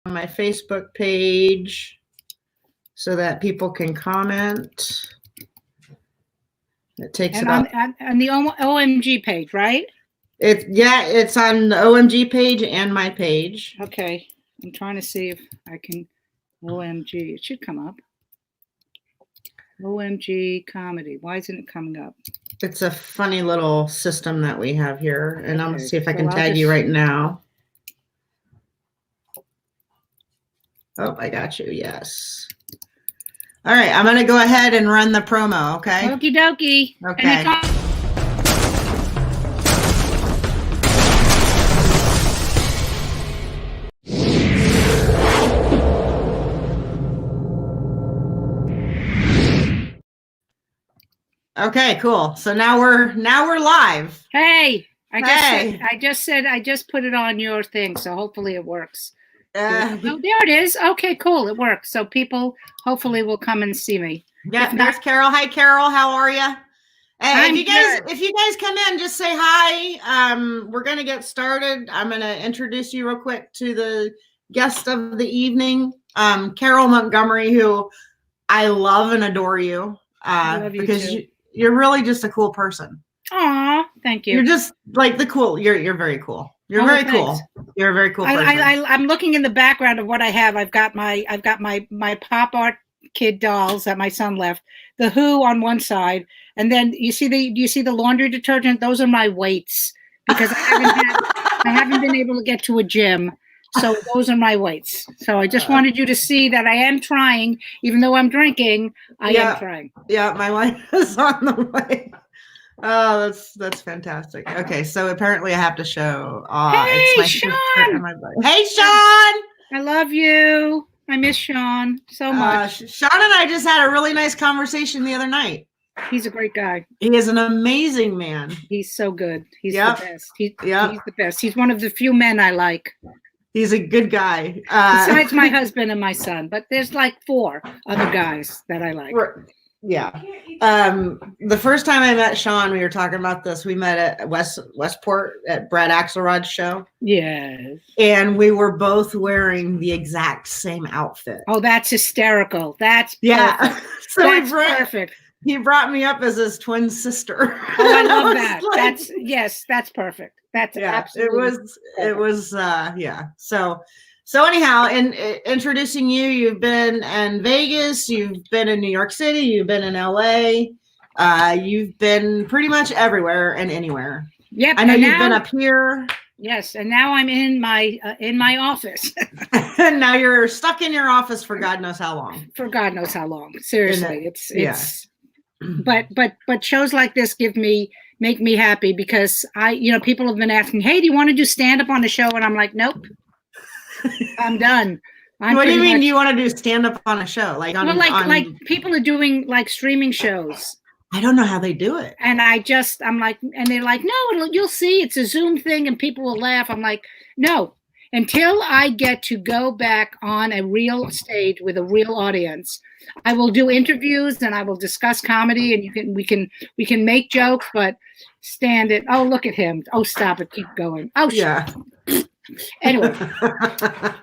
my Facebook page so that people can comment. It takes and about on the OMG page, right? It's on the OMG page and my page. Okay, I'm trying to see if I can. OMG, it should come up. OMG comedy. Why isn't it coming up? It's a funny little system that we have here, and I'm gonna see if I can So tag you right now. Oh, I got you. Yes. All right, I'm gonna go ahead and run the promo. Okay. Okie dokie. Okay. Okay, cool. So now we're live. Hey, I just put it on your thing, so hopefully it works. Oh, there it is. Okay, cool. It works. So people hopefully will come and see me. Yeah, there's Carole. Hi, Carole. How are you? Hey, if you guys come in, just say hi. We're gonna get started. I'm gonna introduce you real quick to the guest of the evening, Carole Montgomery, who I love and adore you. I love you because too. You're really just a cool person. Aw, thank you. You're just like you're very cool. You're very cool. You're a very cool person. I'm looking in the background of what I have. I've got my pop art kid dolls that my son left. The Who on one side, and then do you see the laundry detergent? Those are my weights because I haven't been able to get to a gym. So those are my weights. So I just wanted you to see that I am trying, even though I'm drinking, I am trying. Yeah, my wife is on the way. Oh, that's fantastic. Okay, so apparently I have to show. Hey, Sean! Hey, Sean! I love you. I miss Sean so much. Sean and I just had a really nice conversation the other night. He's a great guy. He is an amazing man. He's so good. He's the best. He's the best. He's one of the few men I like. He's a good guy. Besides my husband and my son, but there's like 4 other guys that I like. Yeah. The first time I met Sean, we were talking about this. We met at Westport at Brad Axelrod's show. Yes. And we were both wearing the exact same outfit. Oh, that's hysterical. That's perfect. So that's perfect. He brought me up as his twin sister. Oh, I love that. Like, that's perfect. That's absolutely it was yeah. So anyhow, in introducing you, you've been in Vegas, you've been in New York City, you've been in LA, you've been pretty much everywhere and anywhere. Yep. I know you've been up here. Yes, and now I'm in my office. And now you're stuck in your office for God knows how long. For God knows how long. Seriously, it's. But shows like this make me happy because people have been asking, hey, do you want to do stand up on the show? And I'm like, nope, I'm done. What do you mean you want to do stand up on a show? Like people are doing like streaming shows. I don't know how they do it. And I'm like, and they're like, no, you'll see, it's a Zoom thing and people will laugh. I'm like, no, until I get to go back on a real stage with a real audience, I will do interviews and I will discuss comedy and we can make jokes, but stand it. Oh, look at him. Oh, stop it. Keep going. Oh, yeah. Anyway,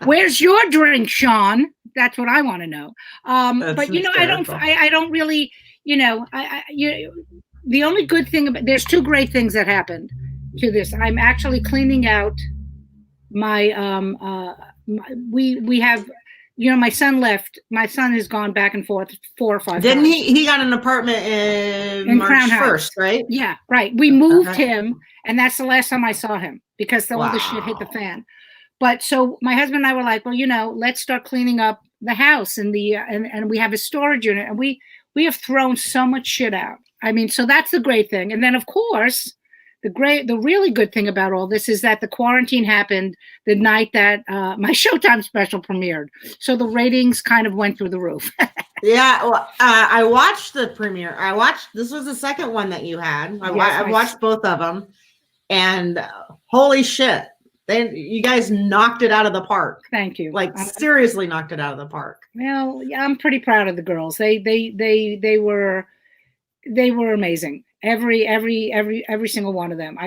where's your drink, Sean? That's what I want to know. But I don't really, the only good thing there's 2 great things that happened to this. I'm actually cleaning out my we have. My son left. My son has gone back and forth 4 or 5 Didn't times. he got an apartment in March 1st, right? Yeah, right. We moved him, and that's the last time I saw him because all the shit hit the fan. But so my husband and I were like, well, let's start cleaning up the house and and we have a storage unit, and we have thrown so much shit out. I mean, so that's the great thing. And then of course, the really good thing about all this is that the quarantine happened the night that my Showtime special premiered. So the ratings kind of went through the roof. Yeah. Well, I watched the premiere. This was the second one that you had. I watched both of them and holy shit. You guys knocked it out of the park. Thank you. Like seriously knocked it out of the park. Well, yeah, I'm pretty proud of the girls. They were amazing. Every single one of them.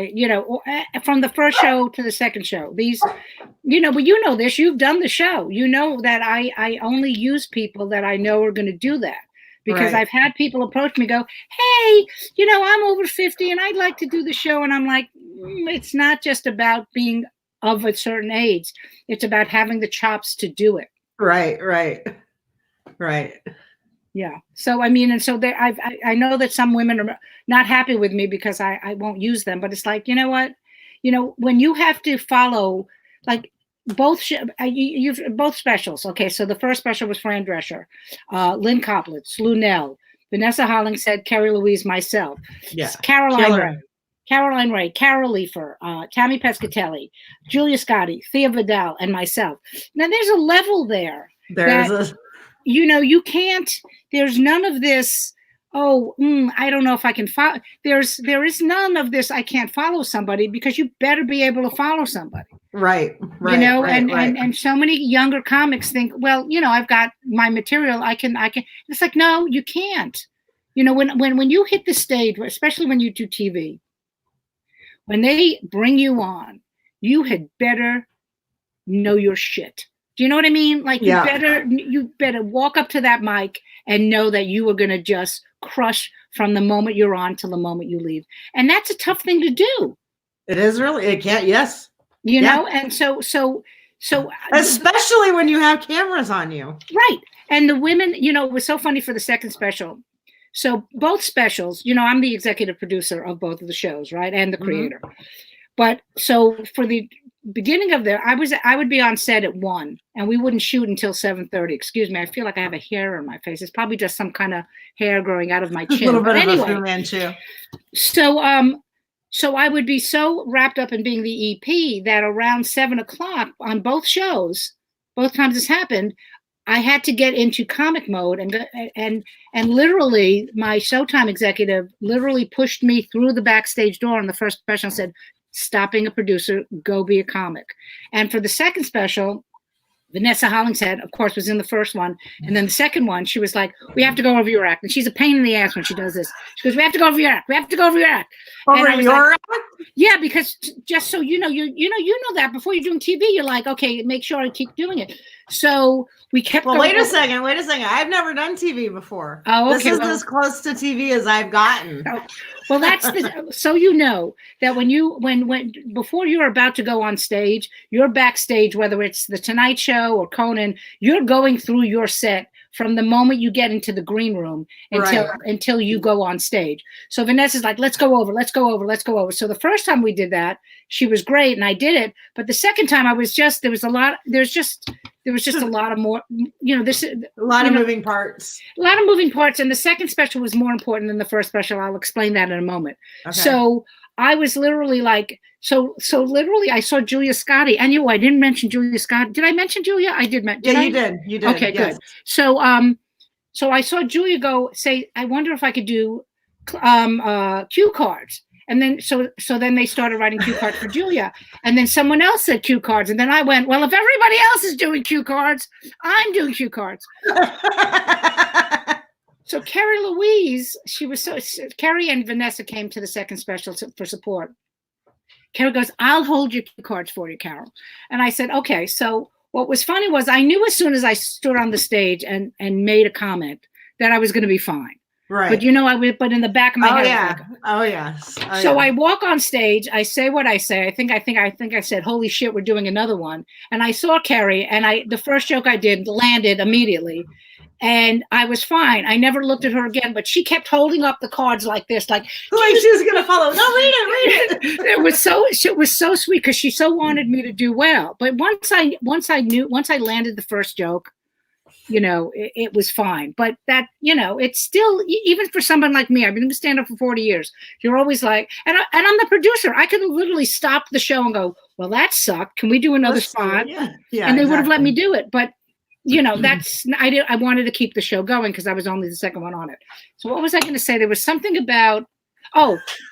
From the first show to the second show, these, but you know this, you've done the show. You know that I only use people that I know are going to do that. Because I've had people approach me, go, hey, I'm over 50 and I'd like to do the show. And I'm like, it's not just about being of a certain age. It's about having the chops to do it. Right. Yeah. So, I know that some women are not happy with me because I won't use them, but it's like, you know what? When you have to follow, like, both specials. Okay, so the first special was Fran Drescher, Lynn Koplitz, Lunell, Vanessa Hollingshead, Carrie Louise, myself, Caroline Ray, Carol Leifer, Tammy Pescatelli, Julia Scotti, Thea Vidal, and myself. Now there's a level there. You can't. There's none of this. I don't know if I can follow. There is none of this. I can't follow somebody, because you better be able to follow somebody. Right. And so many younger comics think, well, I've got my material. I can. It's like, no, you can't. When you hit the stage, especially when you do TV, when they bring you on, you had better know your shit. Do you know what I mean? Like, you better walk up to that mic and know that you are going to just crush from the moment you're on till the moment you leave. And that's a tough thing to do. It is really. It can't. Yes. And so especially when you have cameras on you. Right. And the women, it was so funny for the second special. So both specials, I'm the executive producer of both of the shows, right? And the creator. But so for the beginning of I would be on set at 1 and we wouldn't shoot until 7:30. Excuse me. I feel like I have a hair on my face. It's probably just some kind of hair growing out of my chin. A little bit of a Fu Manchu. So I would be so wrapped up in being the EP that around 7:00 on both shows, both times this happened, I had to get into comic mode, and literally my Showtime executive literally pushed me through the backstage door on the first special and said, stop being a producer, go be a comic. And for the second special, Vanessa Hollingshead, of course, was in the first one. And then the second one, she was like, we have to go over your act. And she's a pain in the ass when she does this. She goes, we have to go over your act. We have to go over your act. Over your act? Yeah, because just so you know that before you're doing TV, you're like, okay, make sure I keep doing it. So we kept. Well, wait a second. I've never done TV before. Oh, okay. This is as close to TV as I've gotten. Well, that's so that when before you're about to go on stage, you're backstage, whether it's the Tonight Show or Conan, you're going through your set from the moment you get into the green room until you go on stage. So Vanessa's like, let's go over. So the first time we did that, she was great and I did it. But the second time there was just a lot of more, a lot of moving parts. A lot of moving parts. And the second special was more important than the first special. I'll explain that in a moment. Okay. So I was literally like, so literally I saw Julia Scotti. And I didn't mention Julia Scotti. Did I mention Julia? I did mention. Yeah, you did. Okay, yes. Good. So I saw Julia say, I wonder if I could do cue cards. And then so then they started writing cue cards for Julia. And then someone else said cue cards. And then I went, well, if everybody else is doing cue cards, I'm doing cue cards. So Carrie Louise, Carrie and Vanessa came to the second special for support. Carrie goes, I'll hold your cue cards for you, Carole. And I said, okay. So what was funny was I knew as soon as I stood on the stage and made a comment that I was going to be fine. Right. But but in the back of my head. Oh yes. I walk on stage, I say what I say. I think I said, holy shit, we're doing another one. And I saw Carrie and the first joke I did landed immediately. And I was fine. I never looked at her again, but she kept holding up the cards like this, like she was going to follow. No, read it. It was so sweet because she so wanted me to do well. But once I landed the first joke, it was fine. But that, it's still, even for someone like me, I've been doing stand-up for 40 years. You're always like, and I'm the producer. I could literally stop the show and go, well, that sucked. Can we do another spot? Yeah, and they would have let me do it. But I wanted to keep the show going because I was only the second one on it. So what was I going to say? There was something about,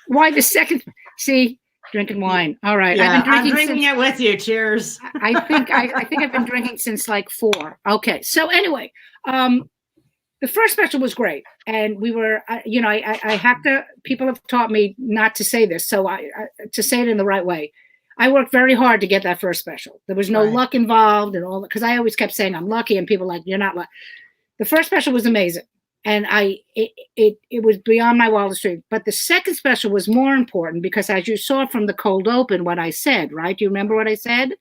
why the second, drinking wine. All right. Yeah, I'm drinking it with you. Cheers. I think I've been drinking since like 4. Okay. So anyway, The first special was great, and we were, you know, I have to. People have taught me not to say this, so to say it in the right way. I worked very hard to get that first special. There was no luck involved, and all because I always kept saying I'm lucky, and people were like, you're not lucky. The first special was amazing, and it was beyond my wildest dreams. But the second special was more important because, as you saw from the cold open, what I said, right? Do you remember what I said?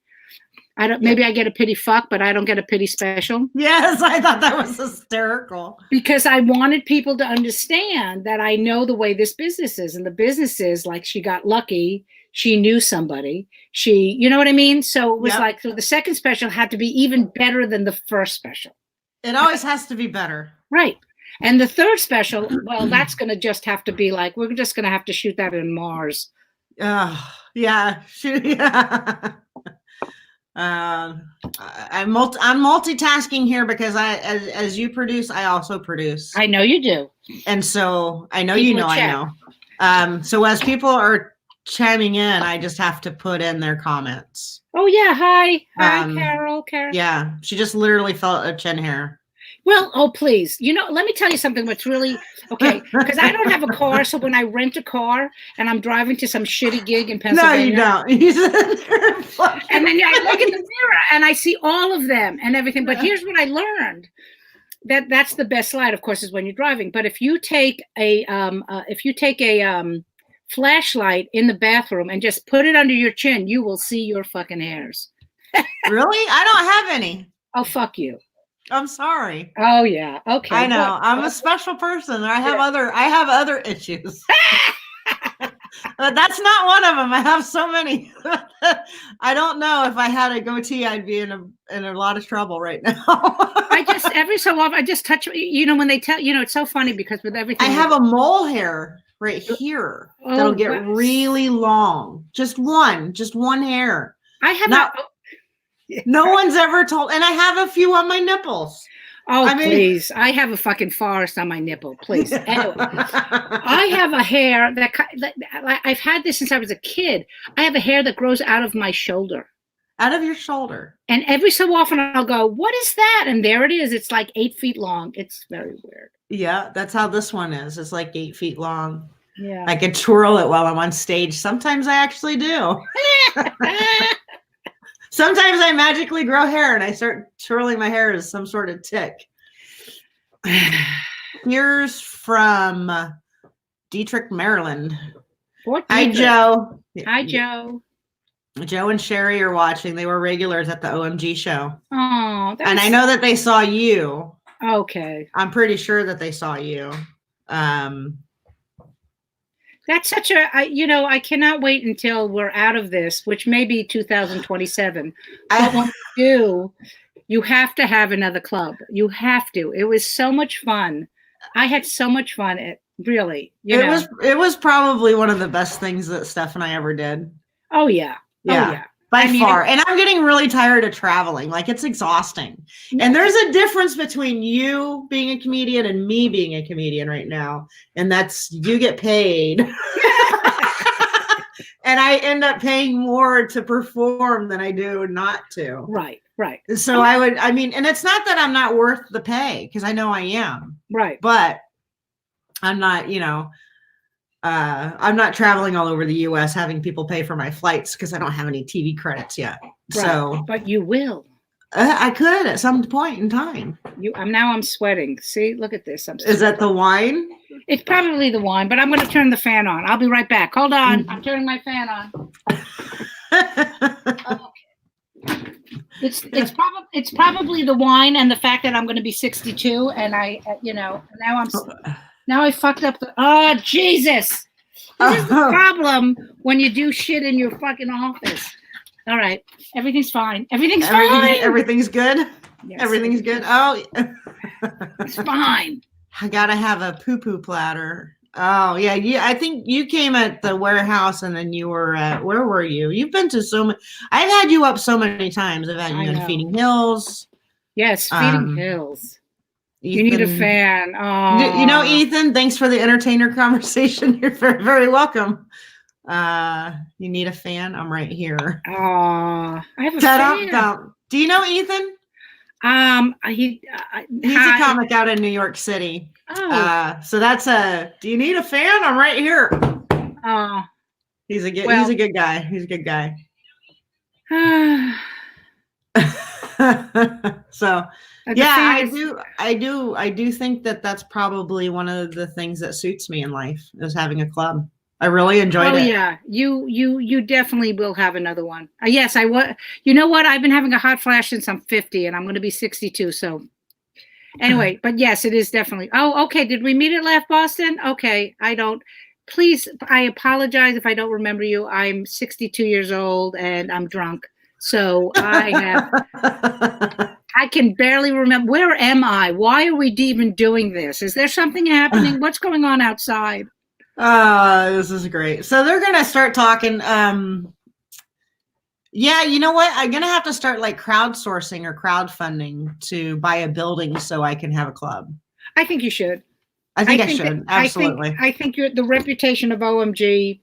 I don't. Maybe I get a pity fuck, but I don't get a pity special. Yes, I thought that was hysterical. Because I wanted people to understand that I know the way this business is, and the business is like she got lucky. She knew somebody. You know what I mean? So it was like, so the second special had to be even better than the first special. It always has to be better, right? And the third special, well, that's going to just have to be like we're just going to have to shoot that in Mars. Yeah. I'm multitasking here because as you produce, I also produce. I know you do. And so I know I know. So as people are chiming in, I just have to put in their comments. Oh yeah, hi, Carole. Yeah, she just literally felt a chin hair. Well, oh please, you know, let me tell you something. What's really okay? Because I don't have a car, so when I rent a car and I'm driving to some shitty gig in Pennsylvania, no, you don't. And then I look in the mirror and I see all of them and everything. But here's what I learned: that's the best light, of course, is when you're driving. But if you take a flashlight in the bathroom and just put it under your chin, you will see your fucking hairs. Really? I don't have any. Oh, fuck you. I'm sorry. Oh yeah. Okay. I know. I'm a special person. I have other issues. But that's not one of them. I have so many. I don't know if I had a goatee, I'd be in a lot of trouble right now. I just every so often I just touch. You know, when they tell you know, it's so funny because with everything I have a mole hair right here that'll get really long. Just one hair. I have no one's ever told, and I have a few on my nipples. Oh, please. I have a fucking forest on my nipple, please. Anyway, I have a hair that I've had this since I was a kid. I have a hair that grows out of my shoulder. Out of your shoulder. And every so often I'll go, what is that? And there it is. It's like 8 feet long. It's very weird. Yeah, that's how this one is. It's like 8 feet long. Yeah. I can twirl it while I'm on stage. Sometimes I actually do. Sometimes I magically grow hair and I start twirling my hair as some sort of tick. Here's from Dietrich, Maryland. Hi, Joe. Hi, Joe. Joe and Sherry are watching. They were regulars at the OMG show. Oh, and I know that they saw you. Okay. I'm pretty sure that they saw you. That's such I cannot wait until we're out of this, which may be 2027. But when we do, you have to have another club. You have to. It was so much fun. I had so much fun. It was probably one of the best things that Steph and I ever did. Oh yeah. Yeah. Oh, yeah. By far. And I'm getting really tired of traveling. Like, it's exhausting. And there's a difference between you being a comedian and me being a comedian right now. And that's you get paid. And I end up paying more to perform than I do not to. Right. Right. So and it's not that I'm not worth the pay, because I know I am. Right. But I'm not, I'm not traveling all over the U.S. having people pay for my flights because I don't have any TV credits yet. Right. So, but you will. I could at some point in time. I'm sweating. See, look at this. Is that the wine? It's probably the wine, but I'm going to turn the fan on. I'll be right back. Hold on. I'm turning my fan on. Okay. It's probably the wine and the fact that I'm going to be 62 and now I fucked up Jesus. This is the problem when you do shit in your fucking office. All right. Everything's fine. Everything's fine. Everything's good? Yes. Everything's good? Oh. It's fine. I got to have a poo-poo platter. Oh, yeah. I think you came at the warehouse and then you were at, where were you? You've been to so many. I've had you up so many times. I've had you in Feeding Hills. Yes, Feeding Hills. Ethan, you need a fan. Oh. Ethan, thanks for the entertainer conversation. You're very, very welcome. You need a fan? I'm right here. I have a fan. Do you know Ethan? He's a comic out in New York City. Oh. So that's do you need a fan? I'm right here. Oh. He's a good guy. He's a good guy. So yeah, I do think that that's probably one of the things that suits me in life is having a club. I really enjoyed it. Oh yeah, you definitely will have another one. Yes, I was. You know what? I've been having a hot flash since I'm 50, and I'm going to be 62. So anyway, but yes, it is definitely. Oh, okay. Did we meet at Laugh Boston? Okay, I don't. Please, I apologize if I don't remember you. I'm 62 years old and I'm drunk. So I can barely remember. Where am I? Why are we even doing this? Is there something happening? What's going on outside? This is great. So they're going to start talking. Yeah, you know what? I'm going to have to start like crowdsourcing or crowdfunding to buy a building so I can have a club. I think you should. I think I should. Absolutely. I think you're the reputation of OMG.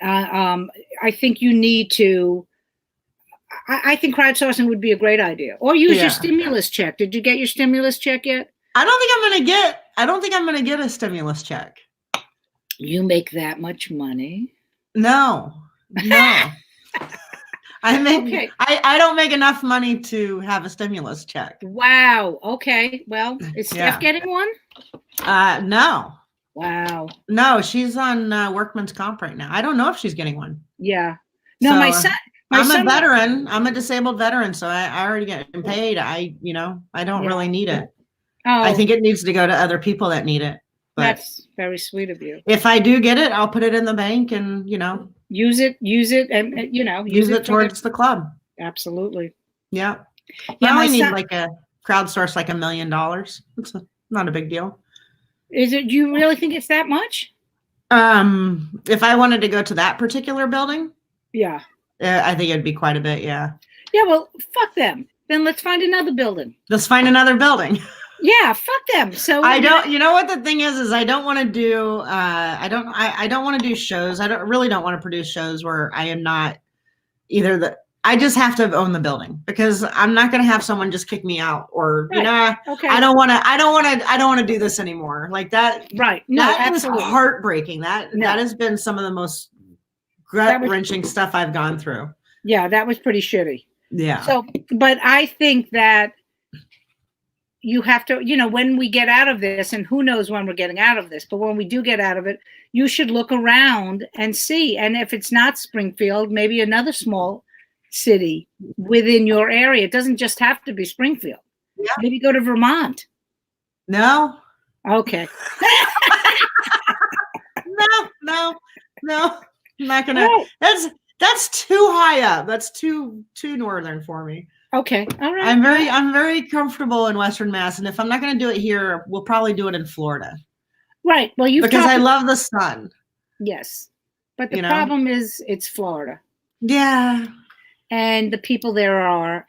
I think you need to. I think crowdsourcing would be a great idea. Or use your stimulus check. Did you get your stimulus check yet? I don't think I'm going to get a stimulus check. You make that much money? No. I don't make enough money to have a stimulus check. Wow. Okay. Well, is Steph getting one? No. Wow. No, she's on workman's comp right now. I don't know if she's getting one. Yeah. No, my son. I'm a veteran. I'm a disabled veteran, so I already get paid. I don't really need it. Oh. I think it needs to go to other people that need it. But that's very sweet of you. If I do get it, I'll put it in the bank and, use it and, use it towards the club. Absolutely. Yeah. I only need like a crowdsource, like $1 million. It's not a big deal. Is it? Do you really think it's that much? If I wanted to go to that particular building. Yeah. I think it'd be quite a bit. Yeah. Yeah. Well, fuck them. Then let's find another building. Let's find another building. Yeah, fuck them. So I don't. You know what the thing is I don't want to do. I don't want to do shows. I really don't want to produce shows where I am not either the. I just have to own the building because I'm not going to have someone just kick me out or Okay. I don't want to do this anymore like that. Right. No, that was heartbreaking. That has been some of the most gut wrenching stuff I've gone through. Yeah, that was pretty shitty. Yeah. So, but I think that. You have to, when we get out of this, and who knows when we're getting out of this, but when we do get out of it, you should look around and see. And if it's not Springfield, maybe another small city within your area. It doesn't just have to be Springfield. Yeah. Maybe go to Vermont. No. Okay. No. I'm not gonna. That's too high up. That's too northern for me. Okay. All right. I'm very comfortable in Western Mass, and if I'm not going to do it here, we'll probably do it in Florida. Right. Well, because I love the sun. Yes, but the problem is it's Florida. Yeah. And the people there are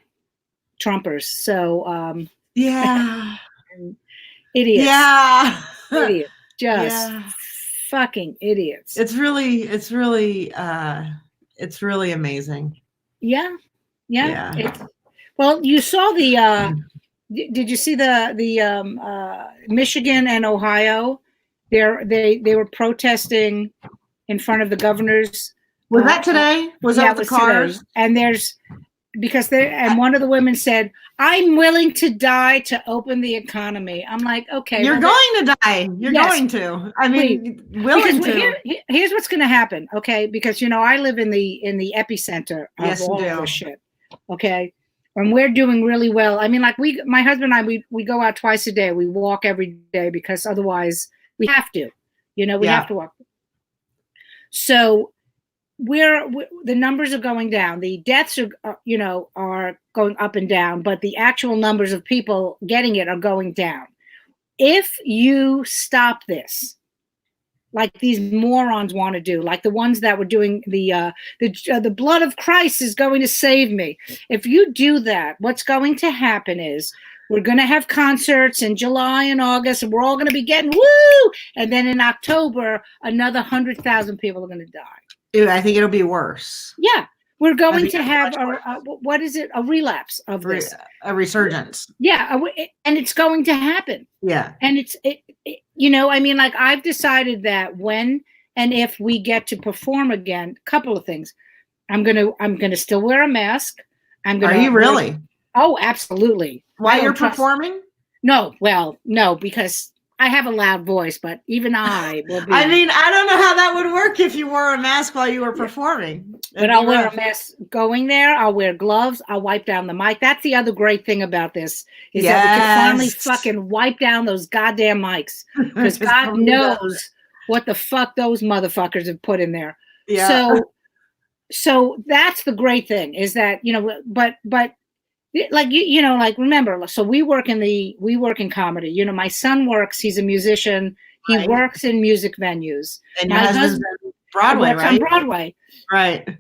Trumpers, so yeah, idiots. Yeah, idiots. Just fucking idiots. It's really amazing. Yeah. Well, you saw the. Did you see the Michigan and Ohio? They were protesting in front of the governor's. Was that today? Was that the cars? Today. And and one of the women said, "I'm willing to die to open the economy." I'm like, okay, you're going to die. You're going to. I mean, willing to. Here's what's going to happen, okay? Because I live in the epicenter of all this shit. Okay. And we're doing really well. I mean, like my husband and I, we go out twice a day. We walk every day because otherwise we have to, we have to walk. So the numbers are going down. The deaths are going up and down, but the actual numbers of people getting it are going down. If you stop this, like these morons want to do, like the ones that were doing the blood of Christ is going to save me. If you do that, what's going to happen is we're going to have concerts in July and August, and we're all going to be getting woo. And then in October, another 100,000 people are going to die. Dude, I think it'll be worse. Yeah. We're going to have what is it? A relapse of this. A resurgence. Yeah, and it's going to happen. Yeah. And you know, I mean, like I've decided that when and if we get to perform again, a couple of things. I'm gonna still wear a mask. Are you really? Oh, absolutely. While you're performing? No, well, no, because I have a loud voice, but even I will be. I mean, I don't know how that would work if you wore a mask while you were performing. But I'll wear a mask going there. I'll wear gloves. I'll wipe down the mic. That's the other great thing about this is that we can finally fucking wipe down those goddamn mics because God knows what the fuck those motherfuckers have put in there. Yeah. So that's the great thing is that, you know, but like you know, like remember, so we work in comedy. You know, my son works, he's a musician, he works in music venues. And my husband's on Broadway, right? On Broadway. Right.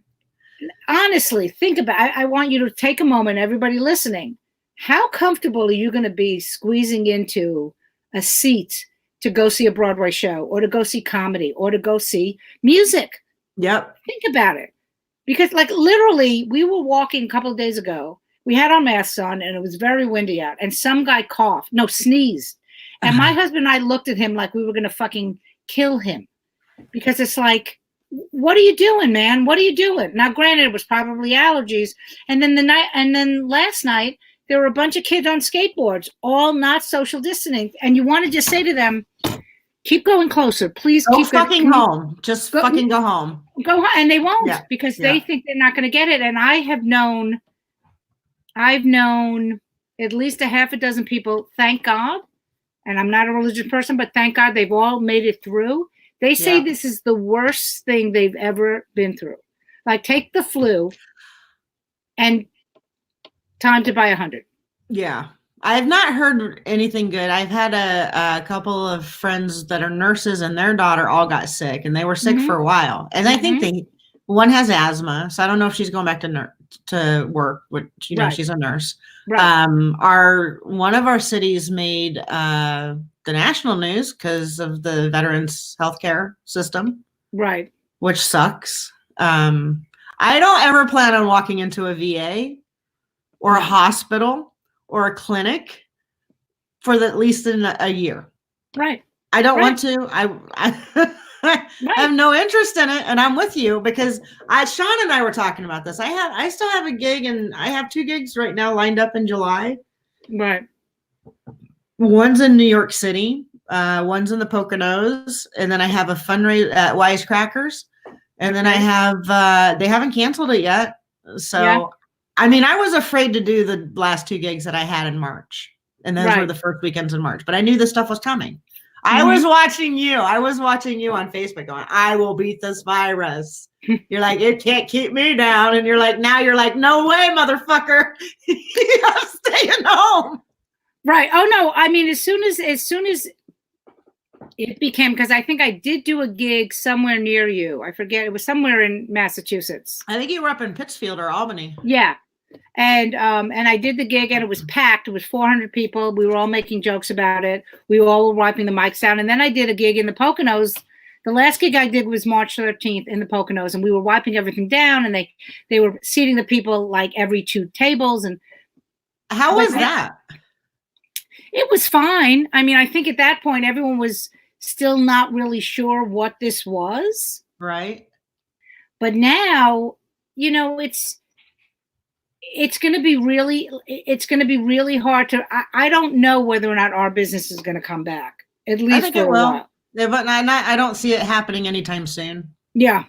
Honestly, think about I want you to take a moment, everybody listening. How comfortable are you going to be squeezing into a seat to go see a Broadway show or to go see comedy or to go see music? Yep. Think about it. Because like literally we were walking a couple of days ago. We had our masks on and it was very windy out and some guy sneezed. And my husband and I looked at him like we were going to fucking kill him because it's like, what are you doing, man? What are you doing? Now, granted, it was probably allergies. And then last night, there were a bunch of kids on skateboards, all not social distancing. And you want to just say to them, keep going closer. Please keep fucking home. Just fucking go home. Go home. And they won't because they think they're not going to get it. And I've known at least a half a dozen people, thank God, and I'm not a religious person, but thank God they've all made it through. They say this is the worst thing they've ever been through. Like take the flu and time to buy 100. Yeah. I have not heard anything good. I've had a couple of friends that are nurses and their daughter all got sick and they were sick for a while. And I think one has asthma. So I don't know if she's going back to work, which, you know, she's a nurse. Right. One of our cities made the national news because of the veterans healthcare system, right? Which sucks. I don't ever plan on walking into a VA or a hospital or a clinic for at least a year. Right. I don't want to. I have no interest in it, and I'm with you because Sean and I were talking about this. I still have a gig, and I have 2 gigs right now lined up in July. Right. One's in New York City, one's in the Poconos, and then I have a fundraiser at Wisecrackers, and then I have they haven't canceled it yet. So, I mean, I was afraid to do the last 2 gigs that I had in March, and those were the first weekends in March. But I knew this stuff was coming. I was watching you. I was watching you on Facebook going, I will beat this virus. You're like, it can't keep me down. And you're like, now you're like, no way, motherfucker. I'm staying home. Right. Oh, no. I mean, as soon as it became, because I think I did do a gig somewhere near you. I forget. It was somewhere in Massachusetts. I think you were up in Pittsfield or Albany. Yeah. And I did the gig and it was packed. It was 400 people. We were all making jokes about it. We were all wiping the mics down. And then I did a gig in the Poconos. The last gig I did was March 13th in the Poconos, and we were wiping everything down, and they were seating the people like every 2 tables. And how was that? It was fine. I mean, I think at that point everyone was still not really sure what this was. Right. But now, you know, it's going to be really hard to, I don't know whether or not our business is going to come back, at least for a while. Yeah, but I don't see it happening anytime soon. Yeah.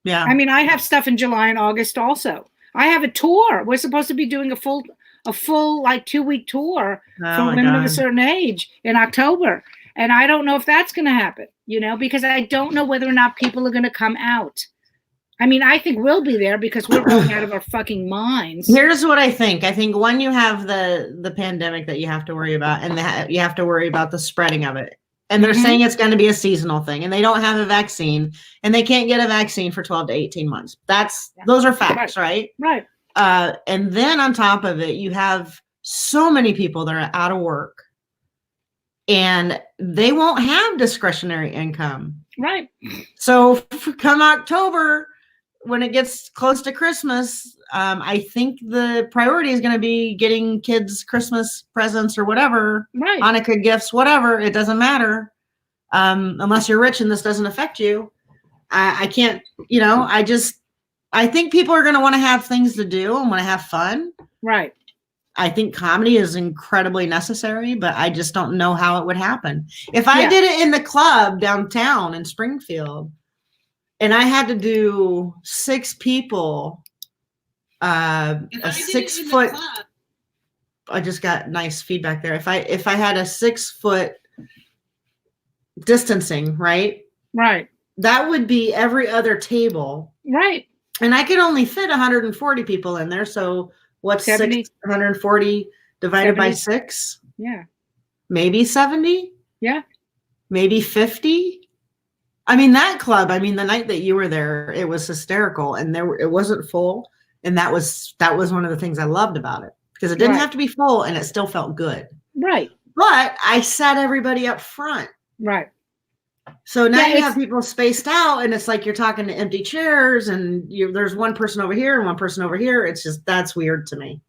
Yeah. I mean, I have stuff in July and August also. I have a tour. We're supposed to be doing a full like 2-week tour for women of a certain age in October. And I don't know if that's going to happen, you know, because I don't know whether or not people are going to come out. I mean, I think we'll be there because we're going out of our fucking minds. Here's what I think. I think one, you have the pandemic that you have to worry about, and you have to worry about the spreading of it. And they're saying it's going to be a seasonal thing, and they don't have a vaccine, and they can't get a vaccine for 12 to 18 months. Those are facts, right? Right. And then on top of it, you have so many people that are out of work, and they won't have discretionary income. Right. So come October, when it gets close to Christmas, I think the priority is going to be getting kids Christmas presents or whatever, right. Hanukkah gifts, whatever. It doesn't matter. Unless you're rich and this doesn't affect you. I can't, I think people are going to want to have things to do and want to have fun. Right. I think comedy is incredibly necessary, but I just don't know how it would happen. If I did it in the club downtown in Springfield and I had to do 6 people, a 6 foot, I just got nice feedback there. If I had a 6 foot distancing, right? Right. That would be every other table. Right. And I could only fit 140 people in there. So what's 640 divided 70? By 6? Yeah. Maybe 70? Yeah. Maybe 50? I mean, that club, the night that you were there, it was hysterical and it wasn't full. And that was one of the things I loved about it because it didn't have to be full and it still felt good. Right. But I sat everybody up front. Right. So now you have people spaced out and it's like you're talking to empty chairs and there's one person over here and one person over here. It's just, that's weird to me.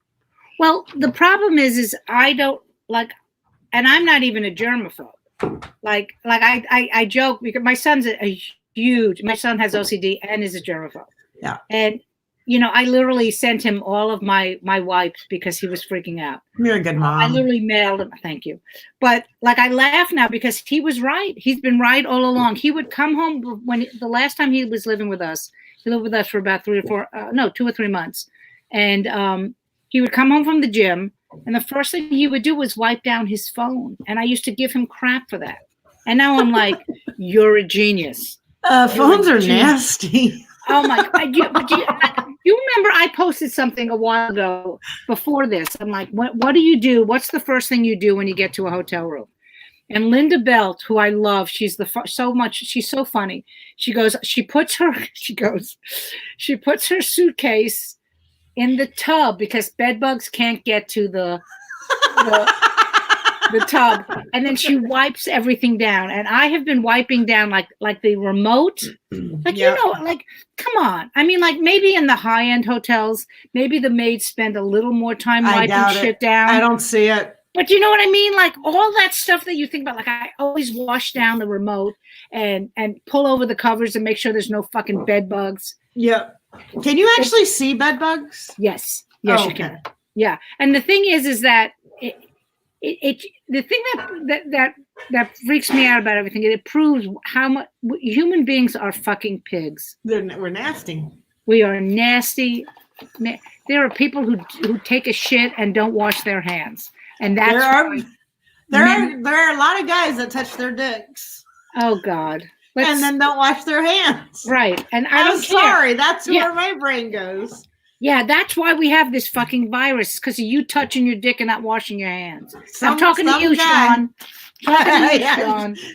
Well, the problem is I don't like, and I'm not even a germaphobe. Like I joke because my son's my son has OCD and is a germaphobe. Yeah. And I literally sent him all of my wipes because he was freaking out. You're a good mom. I literally mailed him. Thank you. But I laugh now because he was right. He's been right all along. He would come home the last time he was living with us. He lived with us for about 2 or 3 months. And he would come home from the gym. And the first thing he would do was wipe down his phone. And I used to give him crap for that. And now I'm like, you're a genius. Phones are nasty. Oh my God. You remember I posted something a while ago before this. I'm like, what do you do? What's the first thing you do when you get to a hotel room? And Linda Belt, who I love, she's so funny. She puts her suitcase in the tub because bed bugs can't get to the tub, and then she wipes everything down. And I have been wiping down like the remote, come on. Maybe in the high end hotels, maybe the maids spend a little more time wiping shit down. I don't see it. But you know what I mean? Like all that stuff that you think about. Like I always wash down the remote and pull over the covers and make sure there's no fucking bed bugs. Yep. Can you actually see bed bugs? Yes. Yes, you can. Yeah. And the thing is that the thing that freaks me out about everything, it proves how much human beings are fucking pigs. We're nasty. We are nasty. There are people who take a shit and don't wash their hands, and that's there are a lot of guys that touch their dicks. Oh God. And then don't wash their hands. Right. And I'm sorry. That's where my brain goes. Yeah, that's why we have this fucking virus, because of you touching your dick and not washing your hands. I'm talking to you, Sean.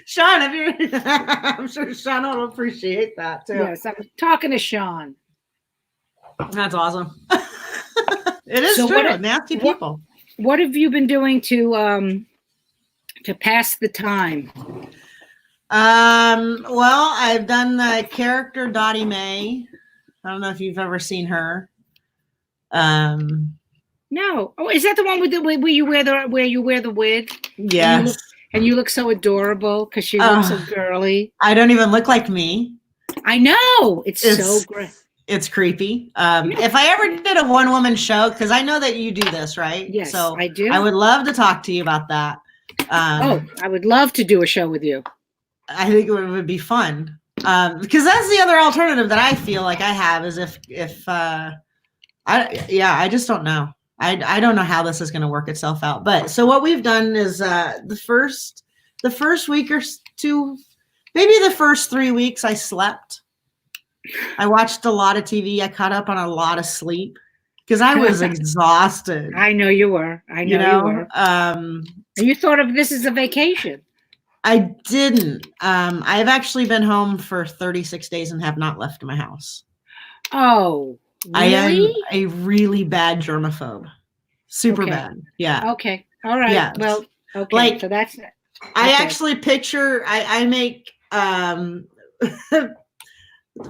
Sean, I'm sure Sean will appreciate that too. Yes, I'm talking to Sean. That's awesome. It is true. Nasty people. What have you been doing to pass the time? Well, I've done the character Dottie Mae. I don't know if you've ever seen her. No. Oh, is that the one where you wear the wig? Yes. And you look so adorable because she looks so girly. I don't even look like me. I know. It's so great. It's creepy. If I ever did a one-woman show, because I know that you do this, right? Yes, so I do. I would love to talk to you about that. I would love to do a show with you. I think it would be fun. Because that's the other alternative that I feel like I have is if I just don't know. I don't know how this is going to work itself out. But so what we've done is the first week or two, maybe the first 3 weeks I slept. I watched a lot of TV. I caught up on a lot of sleep because I was exhausted. I know you were. You were. And you thought of this as a vacation. I didn't. I've actually been home for 36 days and have not left my house. Oh, really? I am a really bad germaphobe. Super bad. Yeah. Okay. All right. Yeah. Well, okay. So that's it. I actually picture, I make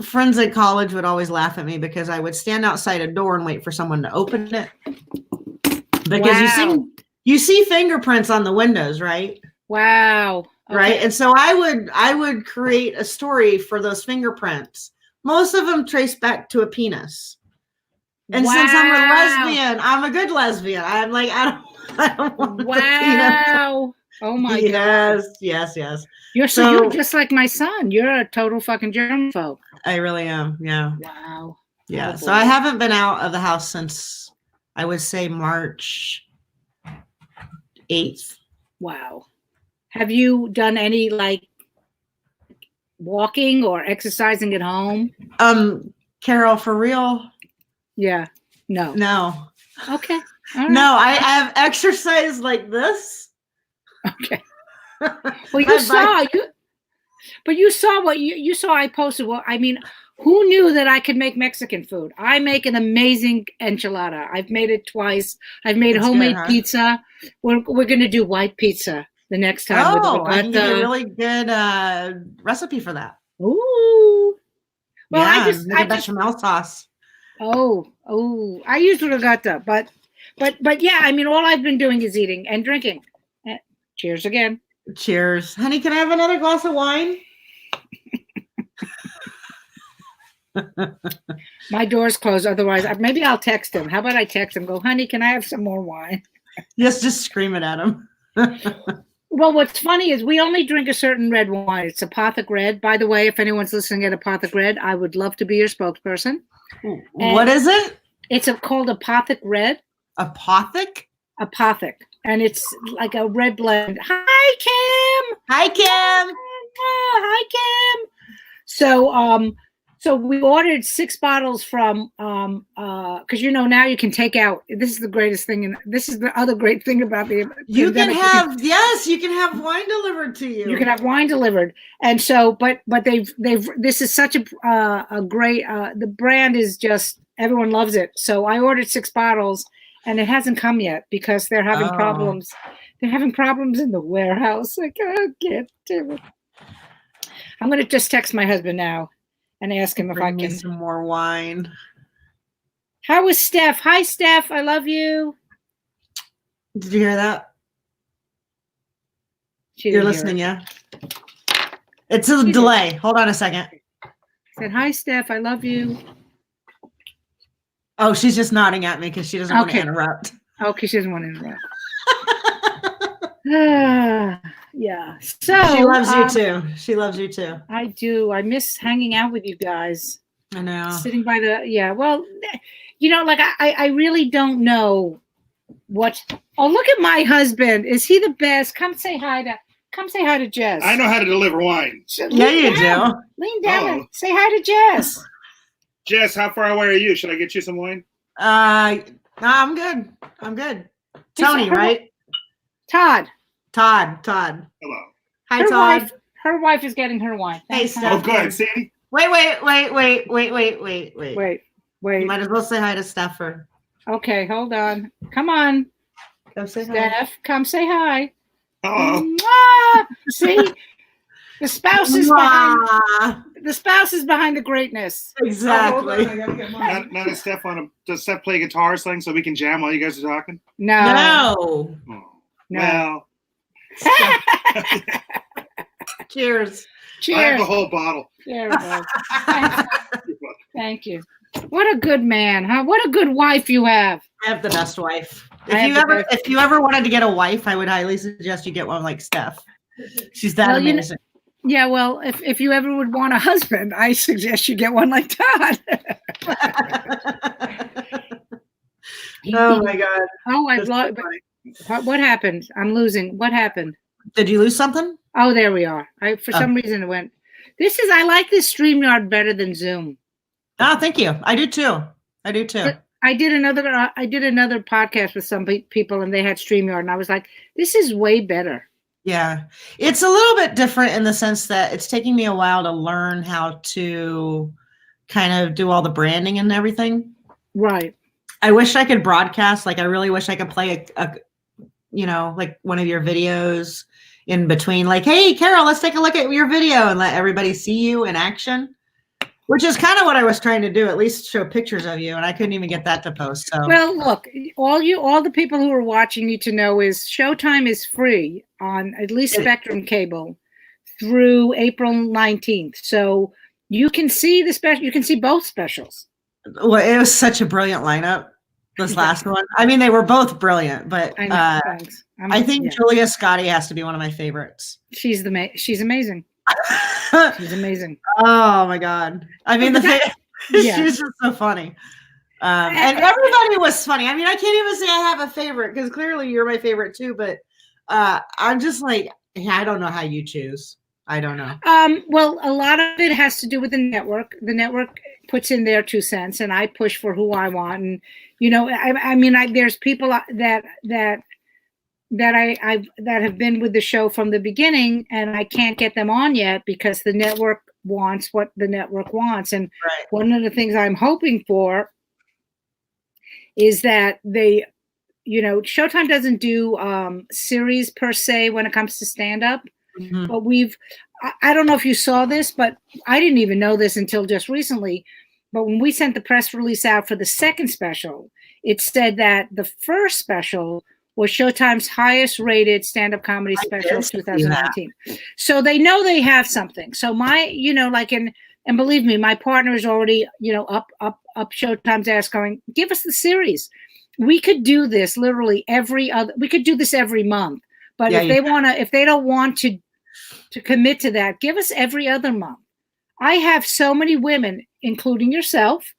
friends at college would always laugh at me because I would stand outside a door and wait for someone to open it. Because you see fingerprints on the windows, right? Wow. Okay. Right. And so I would create a story for those fingerprints. Most of them trace back to a penis. And since I'm a lesbian, I'm a good lesbian. I'm like, I don't want the penis. Oh my God. Yes. You're just like my son. You're a total fucking germaphobe. I really am. Yeah. Wow. Yeah. Oh, so I haven't been out of the house since I would say March 8th. Wow. Have you done any like walking or exercising at home? Carole, for real? Yeah. No. No. Okay. Right. No, I have exercised like this. Okay. Well, you saw what you saw. I posted. Well, I mean, who knew that I could make Mexican food? I make an amazing enchilada. I've made it twice. I've made homemade pizza. We're gonna do white pizza the next time. I can give you a really good recipe for that. Ooh. Well, yeah, I just bechamel sauce. Oh, I use regatta, but yeah, I mean, all I've been doing is eating and drinking. Cheers again. Cheers. Honey, can I have another glass of wine? My door's closed. Otherwise, maybe I'll text him. How about I text him? Go, honey, can I have some more wine? Yes, just scream it at him. Well, what's funny is we only drink a certain red wine. It's Apothic Red. By the way, if anyone's listening at Apothic Red, I would love to be your spokesperson. What is it? It's called Apothic Red. Apothic? Apothic. And it's like a red blend. Hi, Kim. Hi, Kim. Oh, hi, Kim. So we ordered 6 bottles from because now you can take out. This is the greatest thing, and this is the other great thing about the you can have wine delivered to you. You can have wine delivered, and so but they've this is such a great the brand is just everyone loves it. So I ordered 6 bottles. And it hasn't come yet because they're having problems. They're having problems in the warehouse. I can't get to it. I'm going to just text my husband now and ask him if I can. Some more wine. How is Steph? Hi, Steph. I love you. Did you hear that? You're listening, yeah? It's a delay. Hold on a second. I said, hi, Steph. I love you. Oh, she's just nodding at me because she doesn't want to interrupt. Okay, she doesn't want to interrupt. Yeah. So she loves you too. She loves you too. I do. I miss hanging out with you guys. I know. Sitting by well, like I really don't know what. Oh, look at my husband. Is he the best? Come say hi to Jess. I know how to deliver wine. Yeah, you do. Lean down and say hi to Jess. Jess, how far away are you? Should I get you some wine? No, I'm good. Tony, right? Todd. Hello. Hi, Todd. Her wife is getting her wine. Hey, Steph. Oh, good. See? Wait. You might as well say hi to Steph. Okay, hold on. Come on. Come say Steph, hi. come say hi. Hello. See? The spouse is behind the greatness. Exactly. Now does Steph play guitar or something so we can jam while you guys are talking? No. Oh. No. Well. Cheers. I have the whole bottle. There we go. Thank you. What a good man, huh? What a good wife you have. I have the best wife. If you ever wanted to get a wife, I would highly suggest you get one like Steph. She's that amazing. Yeah, well, if you ever would want a husband, I suggest you get one like Todd. Oh my God. Oh, I've lost. What happened? I'm losing. What happened? Did you lose something? Oh, there we are. For some reason it went. I like this StreamYard better than Zoom. Oh, thank you. I do too. But I did another podcast with some people and they had StreamYard and I was like, this is way better. Yeah. It's a little bit different in the sense that it's taking me a while to learn how to kind of do all the branding and everything. Right. I wish I could broadcast. Like, I really wish I could play like one of your videos in between, like, hey, Carole, let's take a look at your video and let everybody see you in action. Which is kind of what I was trying to do, at least show pictures of you, and I couldn't even get that to post. So. Well, look, all the people who are watching need to know is Showtime is free on at least Spectrum Cable through April 19th. So you can see the special. You can see both specials. Well, it was such a brilliant lineup. This last one. I mean, they were both brilliant, but I think Julia Scotti has to be one of my favorites. She's amazing. She's amazing. Oh my God. I mean, she's just so funny. And everybody was funny. I mean, I can't even say I have a favorite because clearly you're my favorite too, but I'm just like, I don't know how you choose. I don't know. Well, a lot of it has to do with the network. The network puts in their 2 cents and I push for who I want. And, I mean, there's people that have been with the show from the beginning and I can't get them on yet because the network wants what the network wants. And one of the things I'm hoping for is that they, Showtime doesn't do series per se when it comes to stand-up, but I don't know if you saw this, but I didn't even know this until just recently. But when we sent the press release out for the second special, it said that the first special was Showtime's highest rated stand-up comedy special of 2019. So they know they have something. So and believe me, my partner is already, up Showtime's ass going, give us the series. We could do this literally we could do this every month. But if they don't want to commit to that, give us every other month. I have so many women, including yourself,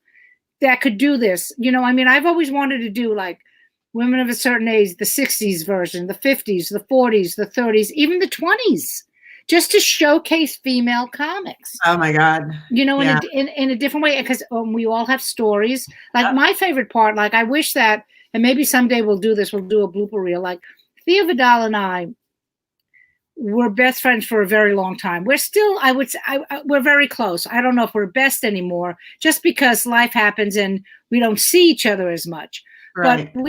that could do this. I mean, I've always wanted to do like women of a certain age, the 60s version, the 50s, the 40s, the 30s, even the 20s, just to showcase female comics. Oh my God. In a different way, because we all have stories. Like my favorite part, like I wish that, and maybe someday we'll do this, we'll do a blooper reel. Like Thea Vidal and I were best friends for a very long time. We're still, we're very close. I don't know if we're best anymore, just because life happens and we don't see each other as much. Right. But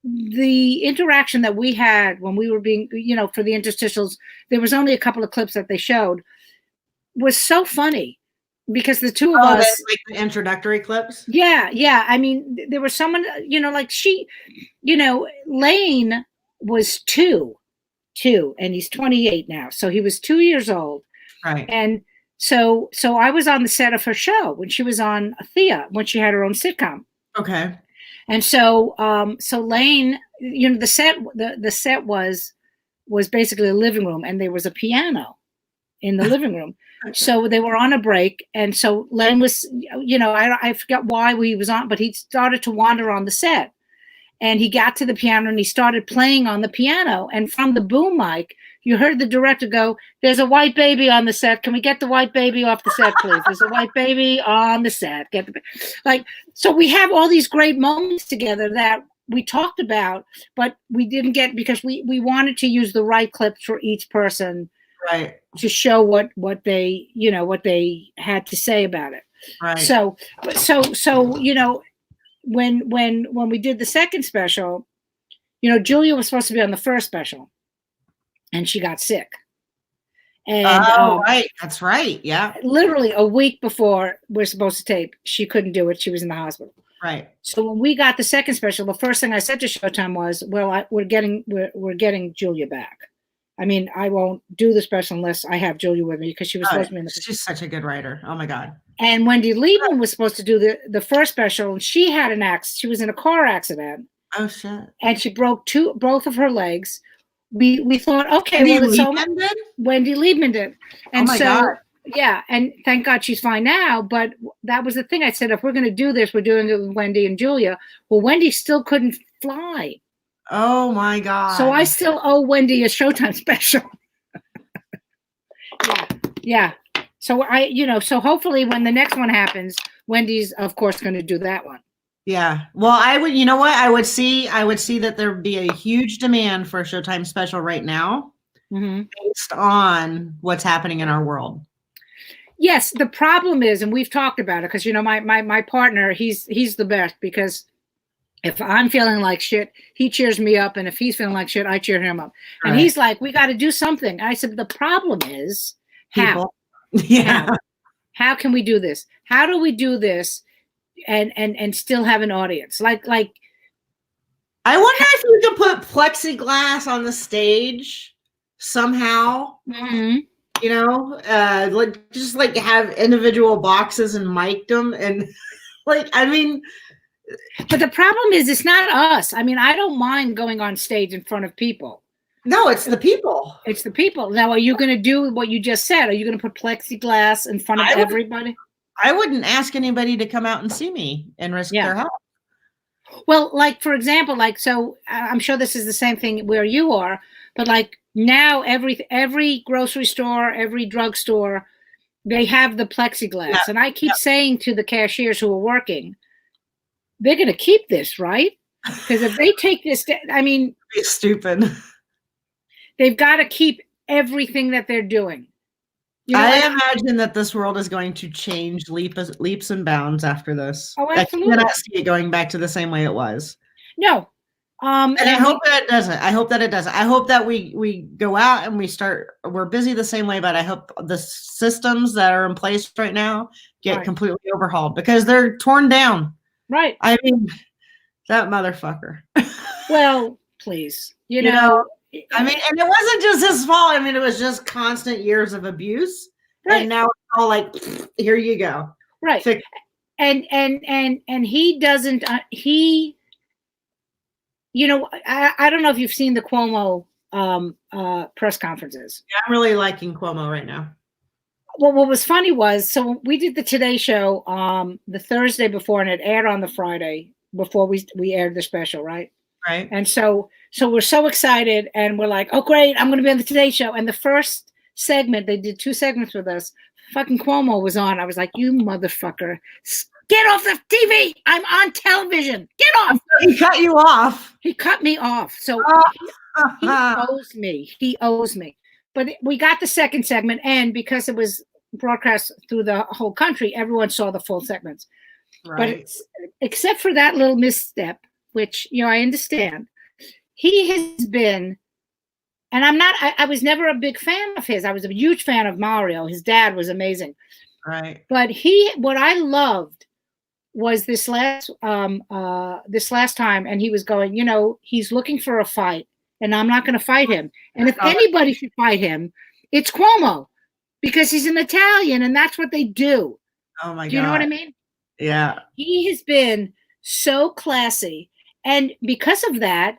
the interaction that we had when we were being, for the interstitials, there was only a couple of clips that they showed, was so funny because the two of us, like the introductory clips. Yeah. I mean, there was someone, like Layne was two, and he's 28 now. So he was 2 years old. Right. And so I was on the set of her show when she was on Thea, when she had her own sitcom. Okay. And so Layne, the set was basically a living room, and there was a piano in the living room. So they were on a break, and so Layne was, I forgot why he was on, but he started to wander on the set, and he got to the piano and he started playing on the piano, and from the boom mic, you heard the director go, "There's a white baby on the set. Can we get the white baby off the set, please? There's a white baby on the set." So we have all these great moments together that we talked about, but we didn't get because we wanted to use the right clips for each person, right, to show what they what they had to say about it. Right. So when we did the second special, Julia was supposed to be on the first special. And she got sick. And right. That's right. Yeah. Literally a week before we're supposed to tape, she couldn't do it. She was in the hospital. Right. So when we got the second special, the first thing I said to Showtime was, "Well, we're getting Julia back. I mean, I won't do the special unless I have Julia with me because she was supposed to be in the." She's such a good writer. Oh my God. And Wendy Liebman was supposed to do the first special, and she had an accident. She was in a car accident. Oh shit. And she broke both of her legs. We thought, okay, Wendy Liebman did. And God. Yeah, and thank God she's fine now. But that was the thing. I said, if we're going to do this, we're doing it with Wendy and Julia. Well, Wendy still couldn't fly. Oh my God. So I still owe Wendy a Showtime special. Yeah. So so hopefully when the next one happens, Wendy's of course going to do that one. Yeah. Well, I would, I would see that there'd be a huge demand for a Showtime special right now, based on what's happening in our world. Yes. The problem is, and we've talked about it, because, my partner, he's the best, because if I'm feeling like shit, he cheers me up. And if he's feeling like shit, I cheer him up. Right. And he's like, we got to do something. I said, the problem is how? Yeah. how can we do this? How do we do this and still have an audience? Like I wonder if you could put plexiglass on the stage somehow. Mm-hmm. You know, like just like have individual boxes and mic them, and like, I mean, but the problem is it's not us. I mean, I don't mind going on stage in front of people. No, it's the people. It's the people. Now, are you going to do what you just said? Are you going to put plexiglass in front of everybody? I wouldn't ask anybody to come out and see me and risk their health. Well, like, for example, like, so I'm sure this is the same thing where you are, but like now every grocery store, every drugstore, they have the plexiglass. Yeah. And I keep saying to the cashiers who are working, they're going to keep this, right? Because if they take this, I mean, it's stupid. They've got to keep everything that they're doing. You know, I imagine that this world is going to change leaps and bounds after this. Oh, absolutely. I cannot see it going back to the same way it was. No. And I hope that it doesn't. I hope that it doesn't. I hope that we go out and we're busy the same way, but I hope the systems that are in place right now get completely overhauled because they're torn down. Right. I mean, that motherfucker. Well, please. You know, I mean, and it wasn't just his fault. I mean, it was just constant years of abuse. Right. And now it's all like, here you go. Right. And he doesn't, you know, I don't know if you've seen the Cuomo press conferences. Yeah, I'm really liking Cuomo right now. Well, what was funny was, so we did the Today Show the Thursday before, and it aired on the Friday before we aired the special, right? Right. And so we're so excited, and we're like, oh, great, I'm going to be on the Today Show. And the first segment, they did 2 segments with us. Fucking Cuomo was on. I was like, you motherfucker. Get off the TV. I'm on television. Get off. He cut you off. He cut me off. So he owes me. He owes me. But we got the second segment, and because it was broadcast through the whole country, everyone saw the full segments. Right. But except for that little misstep, which, you know, I understand, he has been, and I was never a big fan of his. I was a huge fan of Mario. His dad was amazing. Right. But what I loved was this last time, and he was going, you know, he's looking for a fight, and I'm not going to fight him. And if anybody should fight him, it's Cuomo, because he's an Italian, and that's what they do. Oh my God. Do you know what I mean? Yeah. He has been so classy. And because of that,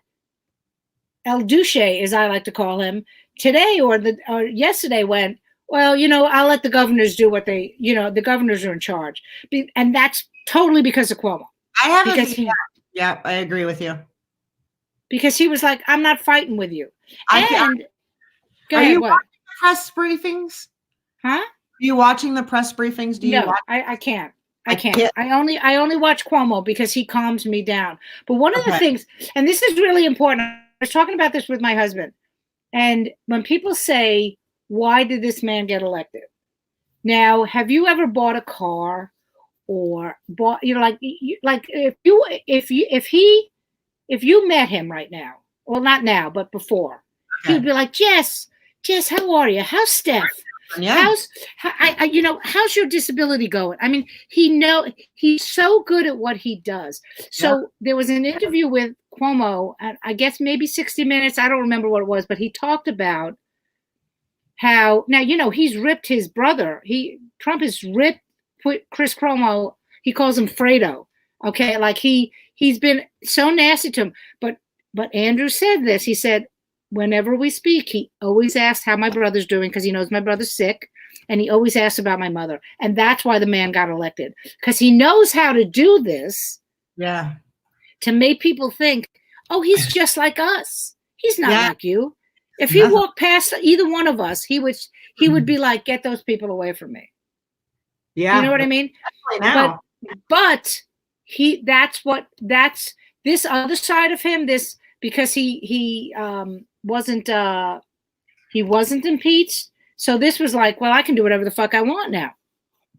El Duce, as I like to call him, today or yesterday went, well, you know, I'll let the governors do what they, you know, the governors are in charge. And that's totally because of Cuomo. Yeah, I agree with you. Because he was like, I'm not fighting with you. Are you watching the press briefings? Huh? Are you watching the press briefings? I can't. I can't. I only watch Cuomo because he calms me down. But one of the things, and this is really important, I was talking about this with my husband, and when people say, why did this man get elected? Now, have you ever bought a car or bought, you know, like if you met him right now, well, not now, but before, he would be like, Jess, how are you? How's Steph? Yeah. How's your disability going? I mean, he's so good at what he does. So there was an interview with Cuomo, I guess maybe 60 Minutes. I don't remember what it was, but he talked about how, now, you know, he's ripped his brother. Trump has ripped Chris Cuomo. He calls him Fredo. Okay. Like he's been so nasty to him, but Andrew said this, he said, whenever we speak, he always asks how my brother's doing because he knows my brother's sick, and he always asks about my mother. And that's why the man got elected, because he knows how to do this. Yeah. To make people think, oh, he's just like us. He's not like you. If he walked past either one of us, he would be like, get those people away from me. Yeah. You know what I mean? Now. But that's this other side of him, because he wasn't impeached. So this was like, well, I can do whatever the fuck I want now.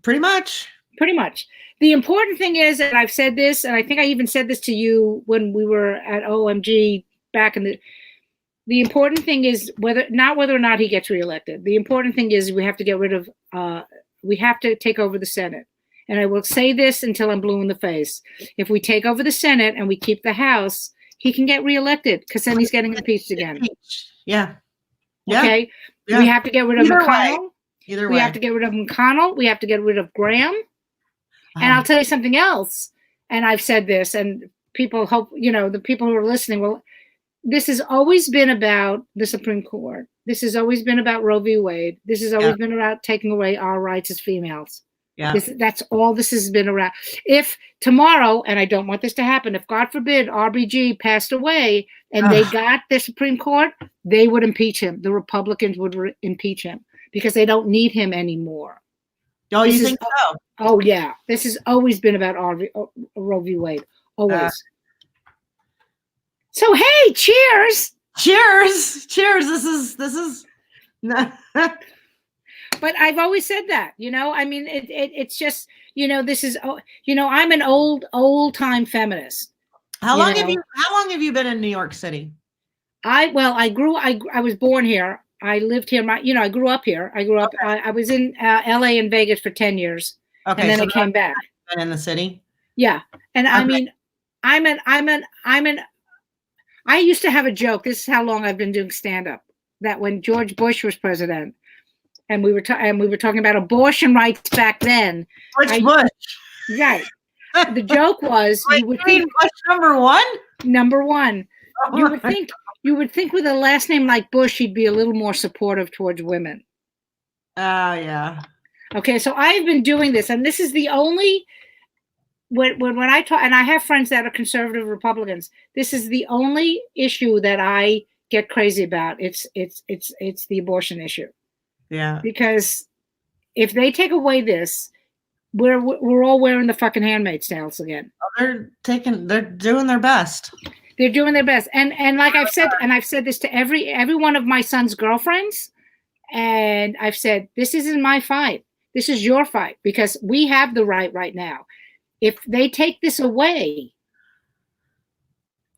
Pretty much. The important thing is, and I've said this, and I think I even said this to you when we were at OMG back in the important thing is whether or not he gets reelected. The important thing is we have to get rid of we have to take over the Senate. And I will say this until I'm blue in the face. If we take over the Senate and we keep the House, he can get reelected because then he's getting impeached again. Yeah. Okay. Yeah. We have to get rid of McConnell. Either way. We have to get rid of McConnell. We have to get rid of Graham. And I'll tell you something else. And I've said this, and people hope, the people who are listening, well, this has always been about the Supreme Court. This has always been about Roe v. Wade. This has always been about taking away our rights as females. Yeah. That's all this has been around. If tomorrow, and I don't want this to happen, if God forbid RBG passed away and they got the Supreme Court, they would impeach him. The Republicans would impeach him because they don't need him anymore. Oh, you think so? Oh, yeah. This has always been about Roe v. Wade. Always. So, hey, cheers. Cheers. Cheers. This is. But I've always said that, I mean, it's just, this is, I'm an old time feminist. How long have you been in New York City? I was born here. I lived here. I grew up here. I was in LA and Vegas for 10 years. Okay. And then I came back. Been in the city? Yeah. And okay. I mean, I used to have a joke. This is how long I've been doing stand-up, that when George Bush was president, and we were talking about abortion rights back then. Which Bush? Right. The joke was you would think Bush number one. Number one. Oh, you would think with a last name like Bush, he'd be a little more supportive towards women. Yeah. Okay, so I've been doing this, and this is the only when I talk, and I have friends that are conservative Republicans. This is the only issue that I get crazy about. It's the abortion issue. Yeah. Because if they take away this, we're all wearing the fucking Handmaid's Tales again. They're doing their best. They're doing their best. And like I've said this to every one of my son's girlfriends, and I've said, this isn't my fight. This is your fight, because we have the right now. If they take this away,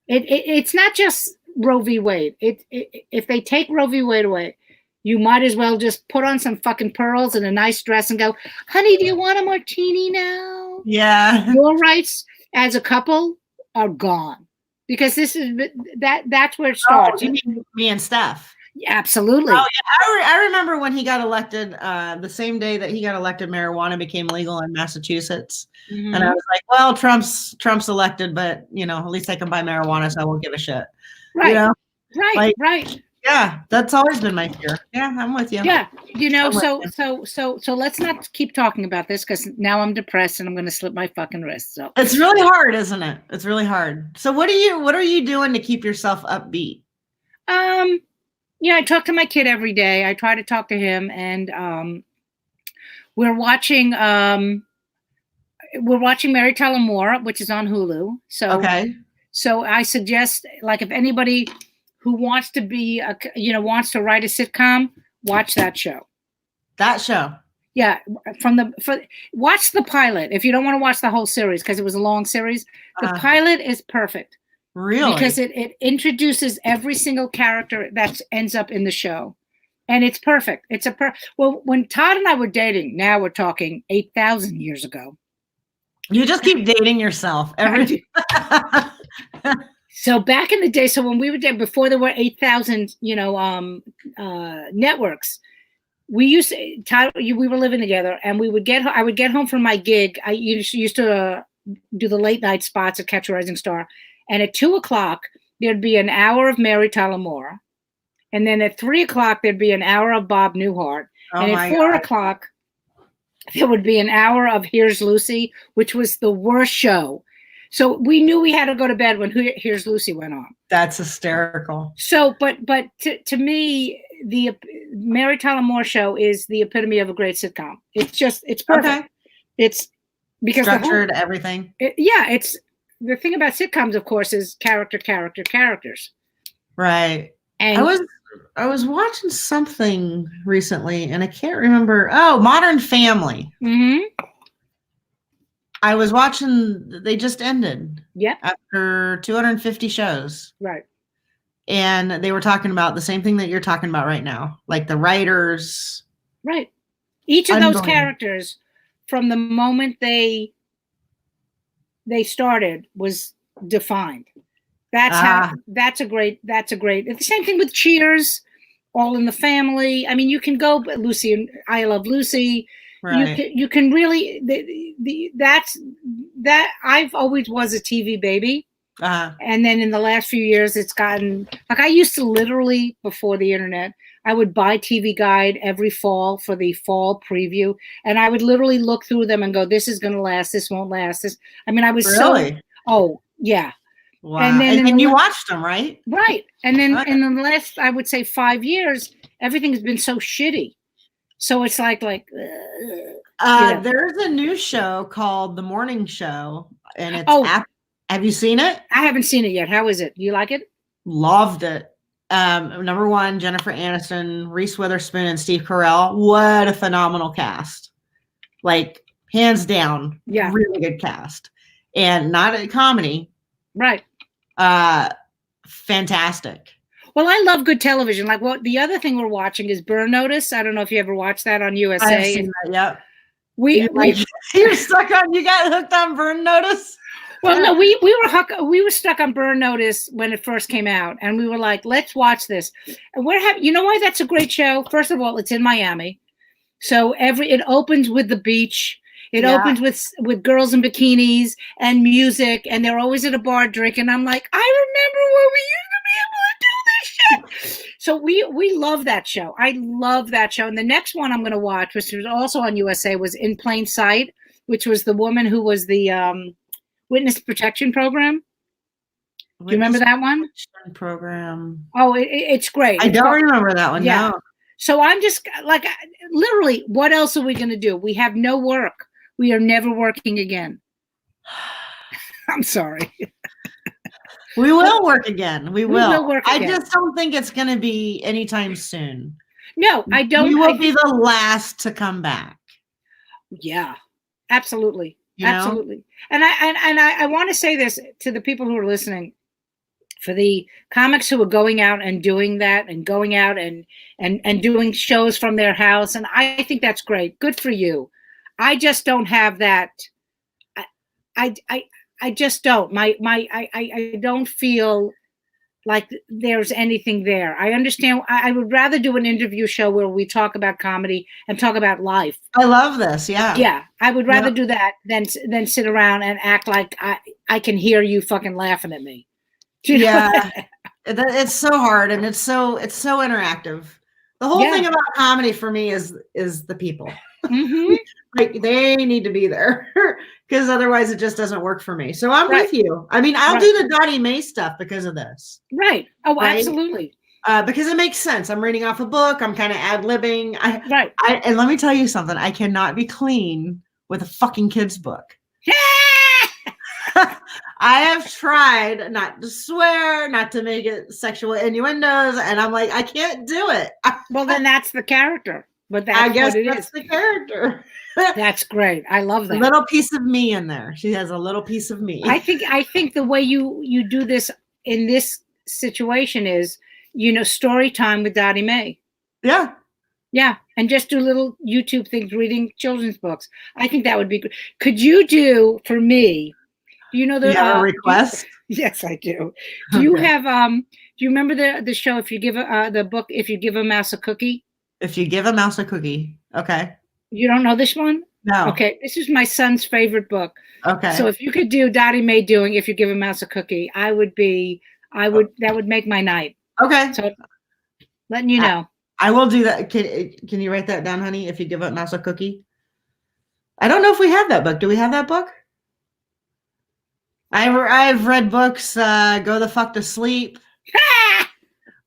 it's not just Roe v. Wade. If they take Roe v. Wade away, you might as well just put on some fucking pearls and a nice dress and go, honey, do you want a martini now? Yeah. Your rights as a couple are gone, because this is that's where it starts. Oh, you mean me and Steph? Yeah, absolutely. Oh, yeah. I remember when he got elected, the same day that he got elected, marijuana became legal in Massachusetts. Mm-hmm. And I was like, well, Trump's elected, but at least I can buy marijuana, so I won't give a shit. Right. Right. Yeah, that's always been my fear. Yeah, I'm with you. Yeah, so let's not keep talking about this, because now I'm depressed and I'm going to slip my fucking wrist. So it's really hard, isn't it? It's really hard. So what are you doing to keep yourself upbeat? I talk to my kid every day. I try to talk to him, and we're watching Mary Tyler Moore, which is on Hulu. So okay. So I suggest, like, if anybody who wants to be, wants to write a sitcom, watch that show. That show. Yeah. Watch the pilot. If you don't want to watch the whole series, because it was a long series, the pilot is perfect. Really? Because it introduces every single character that ends up in the show. And it's perfect. Well, when Todd and I were dating, now we're talking 8,000 years ago. You just keep dating yourself every So back in the day, so when we were there, before there were 8,000, networks, we were living together, and I would get home from my gig. I used to do the late night spots at Catch a Rising Star. And at 2:00, there'd be an hour of Mary Tyler Moore. And then at 3:00, there'd be an hour of Bob Newhart. Oh, and at 4:00, there would be an hour of Here's Lucy, which was the worst show. So we knew we had to go to bed when Here's Lucy went on. That's hysterical. So, but to me, the Mary Tyler Moore show is the epitome of a great sitcom. It's perfect. Okay. It's because structured everything. It's the thing about sitcoms, of course, is characters. Right. And I was watching something recently, and I can't remember. Oh, Modern Family. Mm-hmm. I was watching, they just ended. Yeah. After 250 shows. Right. And they were talking about the same thing that you're talking about right now, like the writers. Right. Each of those characters, from the moment they started, was defined. That's a great. It's the same thing with Cheers, All in the Family. I mean, you can go Lucy and I Love Lucy. Right. You can really that I've always was a TV baby. And then in the last few years, it's gotten like I used to literally before the internet. I would buy TV Guide every fall for the fall preview, and I would literally look through them and go, "This is going to last. This won't last." I mean, I was really? Oh yeah. Wow. And then you watched them, right? Right. And then in the last, I would say 5 years, everything has been so shitty. So it's like there's a new show called The Morning Show, and it's have you seen it? I haven't seen it yet. How is it? Do you like it? Loved it. Number one, Jennifer Aniston, Reese Witherspoon, and Steve Carell. What a phenomenal cast. Like, hands down, really good cast. And not a comedy. Right. Fantastic. Well, I love good television. Like the other thing we're watching is Burn Notice. I don't know if you ever watched that on USA. I've seen that, yep. You're stuck on, you got hooked on Burn Notice? Well, no, we were stuck on Burn Notice when it first came out, and we were like, let's watch this. And you know why that's a great show? First of all, it's in Miami. So it opens with the beach. It opens with girls in bikinis and music, and they're always at a bar drinking. I'm like, I remember when we used to be able to do this shit. So we love that show. I love that show. And the next one I'm going to watch, which was also on USA, was In Plain Sight, which was the woman who was the Witness Protection Program. Do you remember that one? Program. Oh, it's great. I don't remember that one. Yeah. No. So I'm just like, literally, what else are we going to do? We have no work. We are never working again. I'm sorry. We will work again. We will work again. I just don't think it's going to be anytime soon. No, I don't. We will be the last to come back. Yeah, absolutely. You know? Absolutely. And I want to say this to the people who are listening, for the comics who are going out and doing that and going out and doing shows from their house. And I think that's great. Good for you. I just don't have that. I just don't. I don't feel like there's anything there. I understand. I would rather do an interview show where we talk about comedy and talk about life. I love this. Yeah. Yeah. I would rather do that than sit around and act like I can hear you fucking laughing at me. Yeah. It's so hard, and it's so interactive. The whole thing about comedy for me is the people. Mm-hmm. Like, they need to be there because otherwise it just doesn't work for me. So I'm with you. I mean, I'll do the Dottie Mae stuff because of this. Right. Oh, absolutely. Because it makes sense. I'm reading off a book. I'm kind of ad-libbing. And let me tell you something. I cannot be clean with a fucking kid's book. I have tried not to swear, not to make it sexual innuendos, and I'm like, I can't do it. Well, then that's the character. But I guess that's the character. That's great. I love that. A little piece of me in there. She has a little piece of me. I think the way you do this in this situation is, story time with Dottie Mae. Yeah. Yeah. And just do little YouTube things, reading children's books. I think that would be good. Could you do for me? Do you know the a request? Yes, I do. Do you have do you remember the show If You Give the book If You Give a Mouse a Cookie? If You Give a Mouse a Cookie. Okay. You don't know this one? No. Okay. This is my son's favorite book. Okay. So if you could do Dottie Mae doing If You Give a Mouse a Cookie, that would make my night. Okay. So letting you know. I will do that. Can you write that down, honey? If You Give a Mouse a Cookie. I don't know if we have that book. Do we have that book? I've read books, Go the Fuck to Sleep.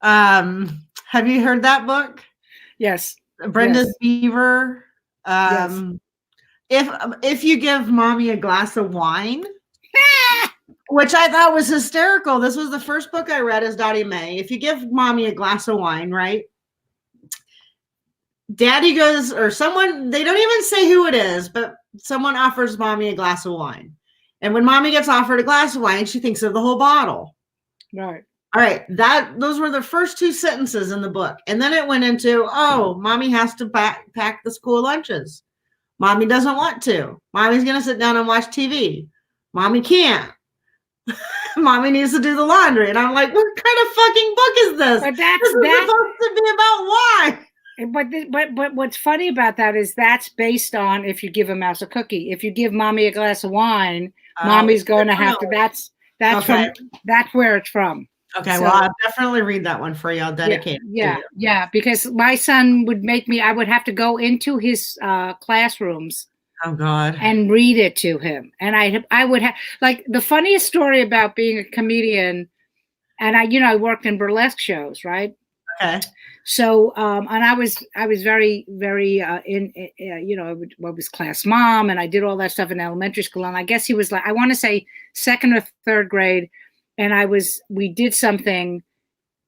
Have you heard that book? Yes. Brenda's Beaver. Yes. If You Give Mommy a Glass of Wine, which I thought was hysterical. This was the first book I read as Dottie Mae. If you give mommy a glass of wine, right? Daddy goes, or someone, they don't even say who it is, but someone offers mommy a glass of wine. And when mommy gets offered a glass of wine, she thinks of the whole bottle. Right. All right, those were the first 2 sentences in the book. And then it went into, oh, mommy has to pack the school lunches. Mommy doesn't want to. Mommy's going to sit down and watch TV. Mommy can't. Mommy needs to do the laundry. And I'm like, what kind of fucking book is this? But this is supposed to be about why. But what's funny about that is that's based on if you give a mouse a cookie. If you give mommy a glass of wine, mommy's going to have to. That's okay. That's where it's from. Okay, so, well, I'll definitely read that one for you. I'll dedicate it to you. Yeah, because my son would make me, I would have to go into his classrooms. Oh, God. And read it to him. And I would have, like, the funniest story about being a comedian, and I worked in burlesque shows, right? Okay. So, and I was very, very, I was class mom, and I did all that stuff in elementary school. And I guess he was like, I want to say 2nd or 3rd grade. And we did something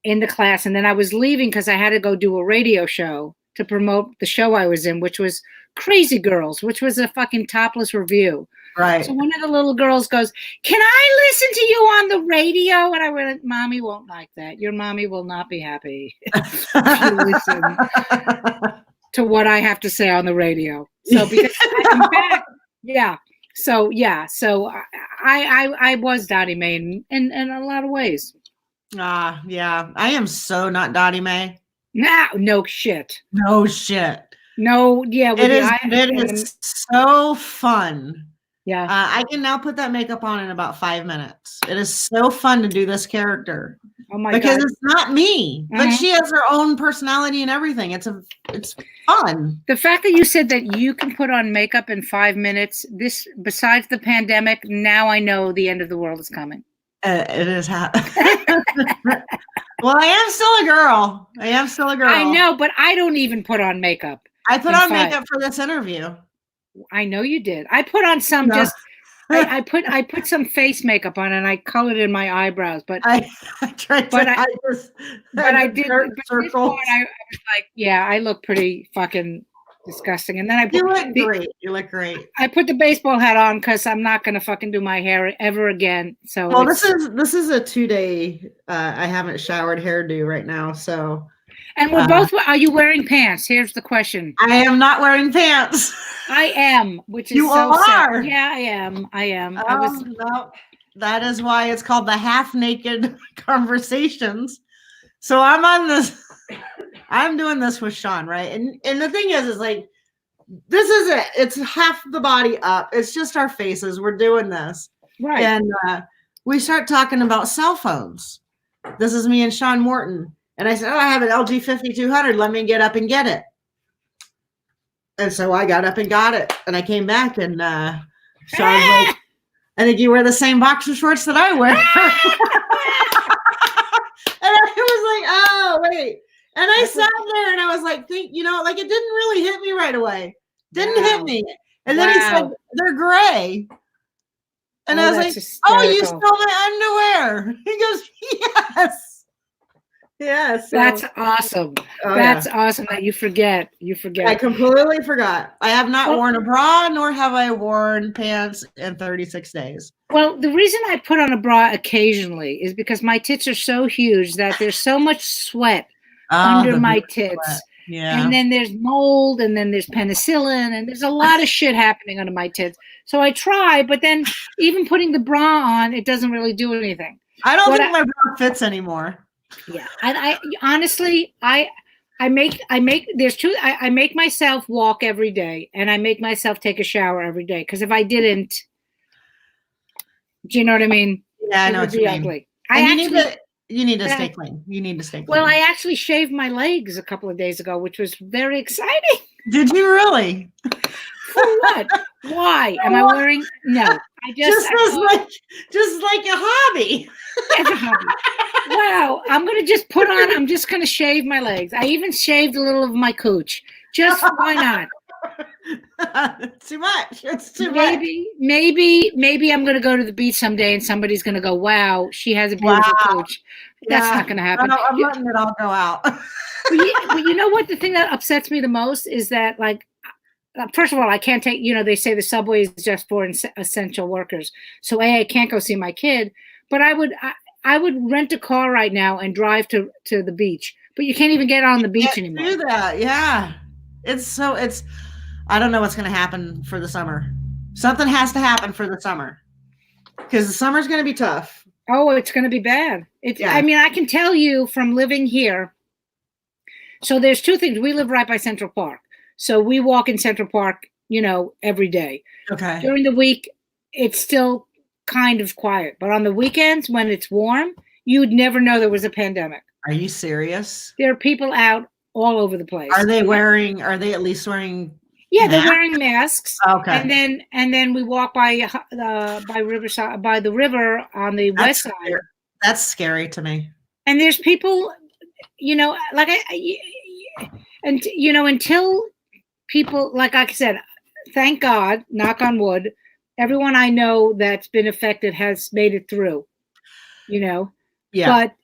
in the class, and then I was leaving because I had to go do a radio show to promote the show I was in, which was Crazy Girls, which was a fucking topless revue. Right. So one of the little girls goes, "Can I listen to you on the radio?" And I went, "Mommy won't like that. Your mommy will not be happy if you listen to what I have to say on the radio." So because I'm back, yeah. So I was Dottie Mae in a lot of ways. Yeah. I am so not Dottie Mae. No shit. No shit. No, yeah. It is so fun. Yeah. I can now put that makeup on in about 5 minutes. It is so fun to do this character. Oh my because God. It's not me, but she has her own personality and everything. It's fun. The fact that you said that you can put on makeup in 5 minutes, besides the pandemic, now I know the end of the world is coming. It is happening. Well, I am still a girl. I know, but I don't even put on makeup. I put on makeup for this interview. I know you did. I put on some I put some face makeup on and I colored in my eyebrows, but I tried to. But I did. But this point, I was like, yeah, I look pretty fucking disgusting. And then You look great. I put the baseball hat on because I'm not gonna fucking do my hair ever again. So well, this is a 2-day. I haven't showered hairdo right now, so. And we're both. Are you wearing pants? Here's the question. I am not wearing pants. I am, which is you so are. Sad. Yeah, I am. No, that is why it's called the half-naked conversations. So I'm doing this with Sean, right? And the thing is like, this is it. It's half the body up. It's just our faces. We're doing this, right? And we start talking about cell phones. This is me and Sean Morton. And I said, I have an LG 5200. Let me get up and get it. And so I got up and got it. And I came back and Sean's like, I think you wear the same boxer shorts that I wear. And I was like, oh, wait. And I sat there and I was like, it didn't really hit me right away. Didn't hit me. And then he said, they're gray. And I was like, hysterical. Oh, you stole my underwear. He goes, yes. Yes. Yeah, that's awesome. That's awesome that you forget. I completely forgot. I have not worn a bra, nor have I worn pants in 36 days. Well, the reason I put on a bra occasionally is because my tits are so huge that there's so much sweat under my tits. Sweat. Yeah. And then there's mold, and then there's penicillin, and there's a lot of shit happening under my tits. So I try, but then even putting the bra on, it doesn't really do anything. I don't think my bra fits anymore. Yeah, and I honestly, I make myself walk every day, and I make myself take a shower every day. Because if I didn't, do you know what I mean? Yeah, I know what you mean. Ugly. You need to stay clean. You need to stay clean. Well, I actually shaved my legs a couple of days ago, which was very exciting. Did you really? For what? Why am I wearing? No, I just like a hobby. As a hobby. Wow, I'm just gonna shave my legs. I even shaved a little of my cooch. Just why not? It's too much. It's too much. Maybe I'm gonna go to the beach someday and somebody's gonna go, wow, she has a beautiful cooch. That's not gonna happen. I'm letting it all go out. But you know what? The thing that upsets me the most is that, like, first of all, I can't take, they say the subway is just for essential workers. So I can't go see my kid, but I would rent a car right now and drive to the beach, but you can't even get on the beach anymore. Do that, yeah. I don't know what's going to happen for the summer. Something has to happen for the summer because the summer's going to be tough. Oh, it's going to be bad. I mean, I can tell you from living here. So there's two things. We live right by Central Park. So we walk in Central Park, every day. Okay. During the week, it's still kind of quiet. But on the weekends, when it's warm, you'd never know there was a pandemic. Are you serious? There are people out all over the place. Are they at least wearing Yeah, they're wearing masks. Okay. And then we walk by Riverside, by the river on the west side. That's scary to me. And there's people, until people, like I said, thank God, knock on wood, everyone I know that's been affected has made it through. Yeah. But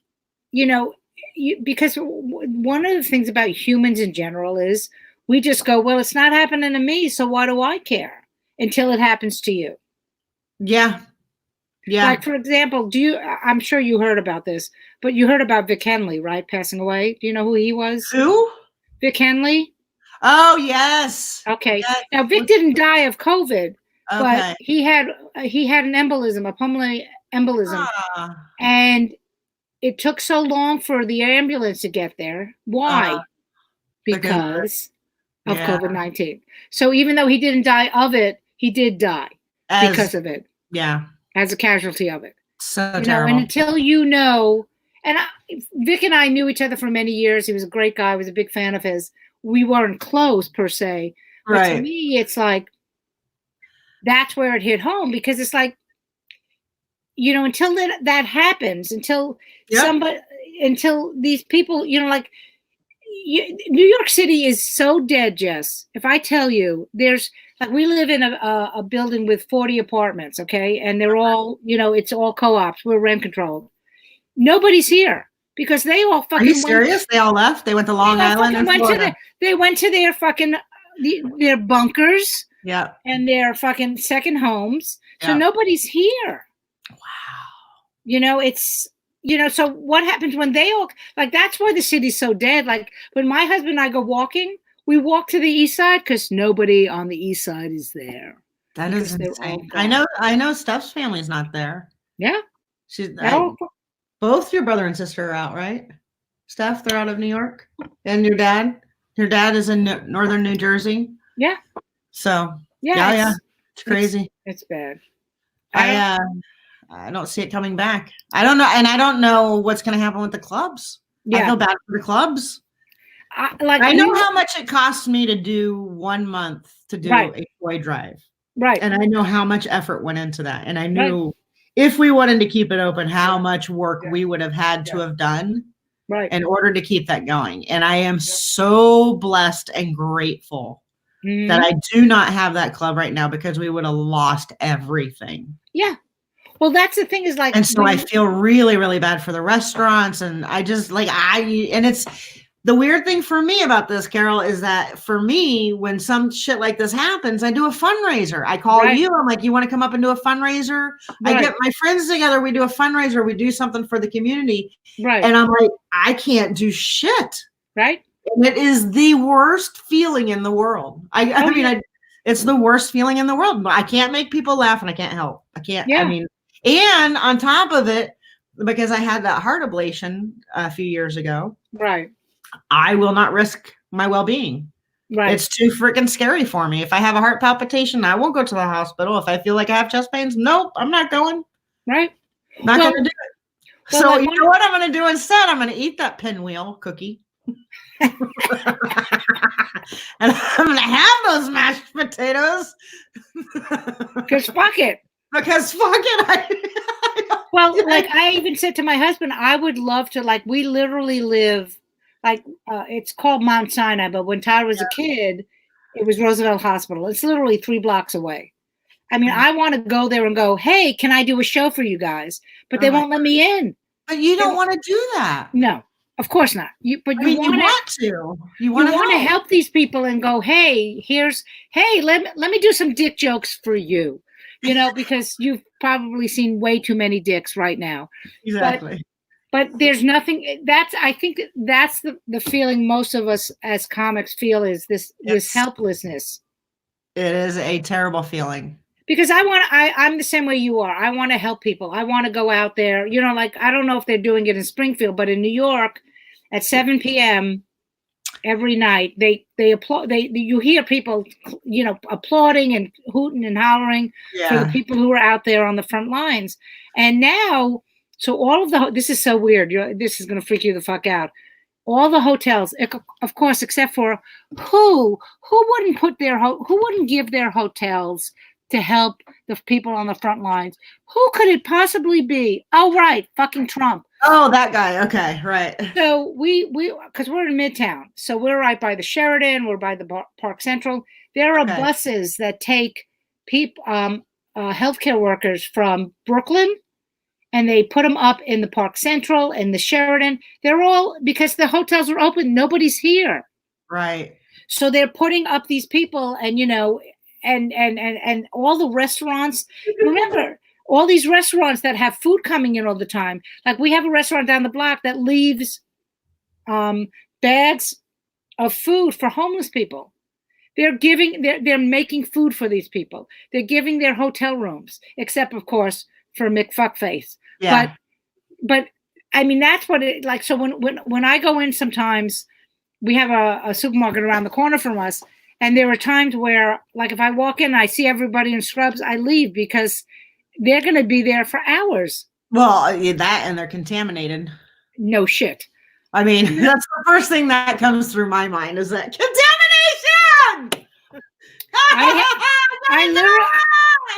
because one of the things about humans in general is we just go, well, it's not happening to me, so why do I care? Until it happens to you. Yeah. Yeah. Like, for example, I'm sure you heard about this, but you heard about Vic Henley, right? Passing away. Do you know who he was? Who? Vic Henley. Oh, yes. Okay. Yes. Now, Vic didn't die of COVID, but he had an embolism, a pulmonary embolism. And it took so long for the ambulance to get there. Why? Because of COVID-19. So even though he didn't die of it, he did die because of it. Yeah. As a casualty of it. So terrible. And until Vic and I knew each other for many years. He was a great guy. I was a big fan of his. We weren't close per se. But right. To me, it's like, that's where it hit home because it's like, until that happens, until these people, New York City is so dead, Jess. If I tell you, we live in a building with 40 apartments, okay? And they're all, it's all co-ops. We're rent controlled. Nobody's here because they all fucking. Are you serious? They all left? They went to Long Island and Florida. They went to their fucking, their bunkers. Yeah. And their fucking second homes. So nobody's here. Wow. It's, so what happens when they all, that's why the city's so dead. Like when my husband and I go walking, we walk to the east side because nobody on the east side is there. That is insane. I know Steph's family's not there. Yeah. Both your brother and sister are out, right? Steph, they're out of New York. And your dad is in northern New Jersey. Yeah. So yeah. It's crazy. It's bad. I don't see it coming back. I don't know. And I don't know what's going to happen with the clubs. Yeah. I feel bad for the clubs. I know how much it costs me to do 1 month to do a toy drive. Right. And I know how much effort went into that. And I knew if we wanted to keep it open, how much work we would have had to have done in order to keep that going. And I am so blessed and grateful that I do not have that club right now because we would have lost everything. Yeah. Well, that's the thing is and so I feel really, really bad for the restaurants. And I just and it's the weird thing for me about this, Carole, is that for me, when some shit like this happens, I do a fundraiser. I call you. I'm like, you want to come up and do a fundraiser? I get my friends together. We do a fundraiser. We do something for the community. Right. And I'm like, I can't do shit. Right. And it is the worst feeling in the world. It's the worst feeling in the world. I can't make people laugh and I can't help. I can't. Yeah. And on top of it, because I had that heart ablation a few years ago. Right. I will not risk my well-being. Right. It's too freaking scary for me. If I have a heart palpitation, I won't go to the hospital. If I feel like I have chest pains, nope, I'm not going. Right. Not going to do it. So you know what I'm going to do instead? I'm going to eat that pinwheel cookie. And I'm going to have those mashed potatoes. Because fuck it. Well, I even said to my husband, I would love to, we literally live, it's called Mount Sinai, but when Todd was a kid, it was Roosevelt Hospital. It's literally 3 blocks away. I mean, I want to go there and go, hey, can I do a show for you guys? But they won't let me in. But you don't want to do that. No, of course not. You want to. You want to help these people and go, hey, let me do some dick jokes for you. Because you've probably seen way too many dicks right now. Exactly. But there's nothing. I think that's the feeling most of us as comics feel is this helplessness. It is a terrible feeling. Because I'm the same way you are. I want to help people. I want to go out there. You know, like, I don't know if they're doing it in Springfield, but in New York at 7 p.m. every night, they applaud. You hear people, you know, applauding and hooting and hollering for the people who are out there on the front lines. And now, so all of this is so weird. This is going to freak you the fuck out. All the hotels, of course, except for who wouldn't give their hotels to help the people on the front lines? Who could it possibly be? Oh, right, fucking Trump. Oh, that guy. Okay, right. So we because we're in Midtown, so we're right by the Sheraton, we're by the Park Central. There are buses that take people, healthcare workers from Brooklyn, and they put them up in the Park Central and the Sheraton. They're all, because the hotels are open, nobody's here. Right. So they're putting up these people, and you know, and all the restaurants. Remember, all these restaurants that have food coming in all the time. Like, we have a restaurant down the block that leaves bags of food for homeless people. They're making food for these people. They're giving their hotel rooms, except of course for McFuckface. Yeah. But I mean, that's what it like. So when I go in, sometimes we have a supermarket around the corner from us, and there are times where, like, if I walk in and I see everybody in scrubs, I leave because they're going to be there for hours. Well, that, and they're contaminated. No shit. I mean, that's the first thing that comes through my mind is that contamination.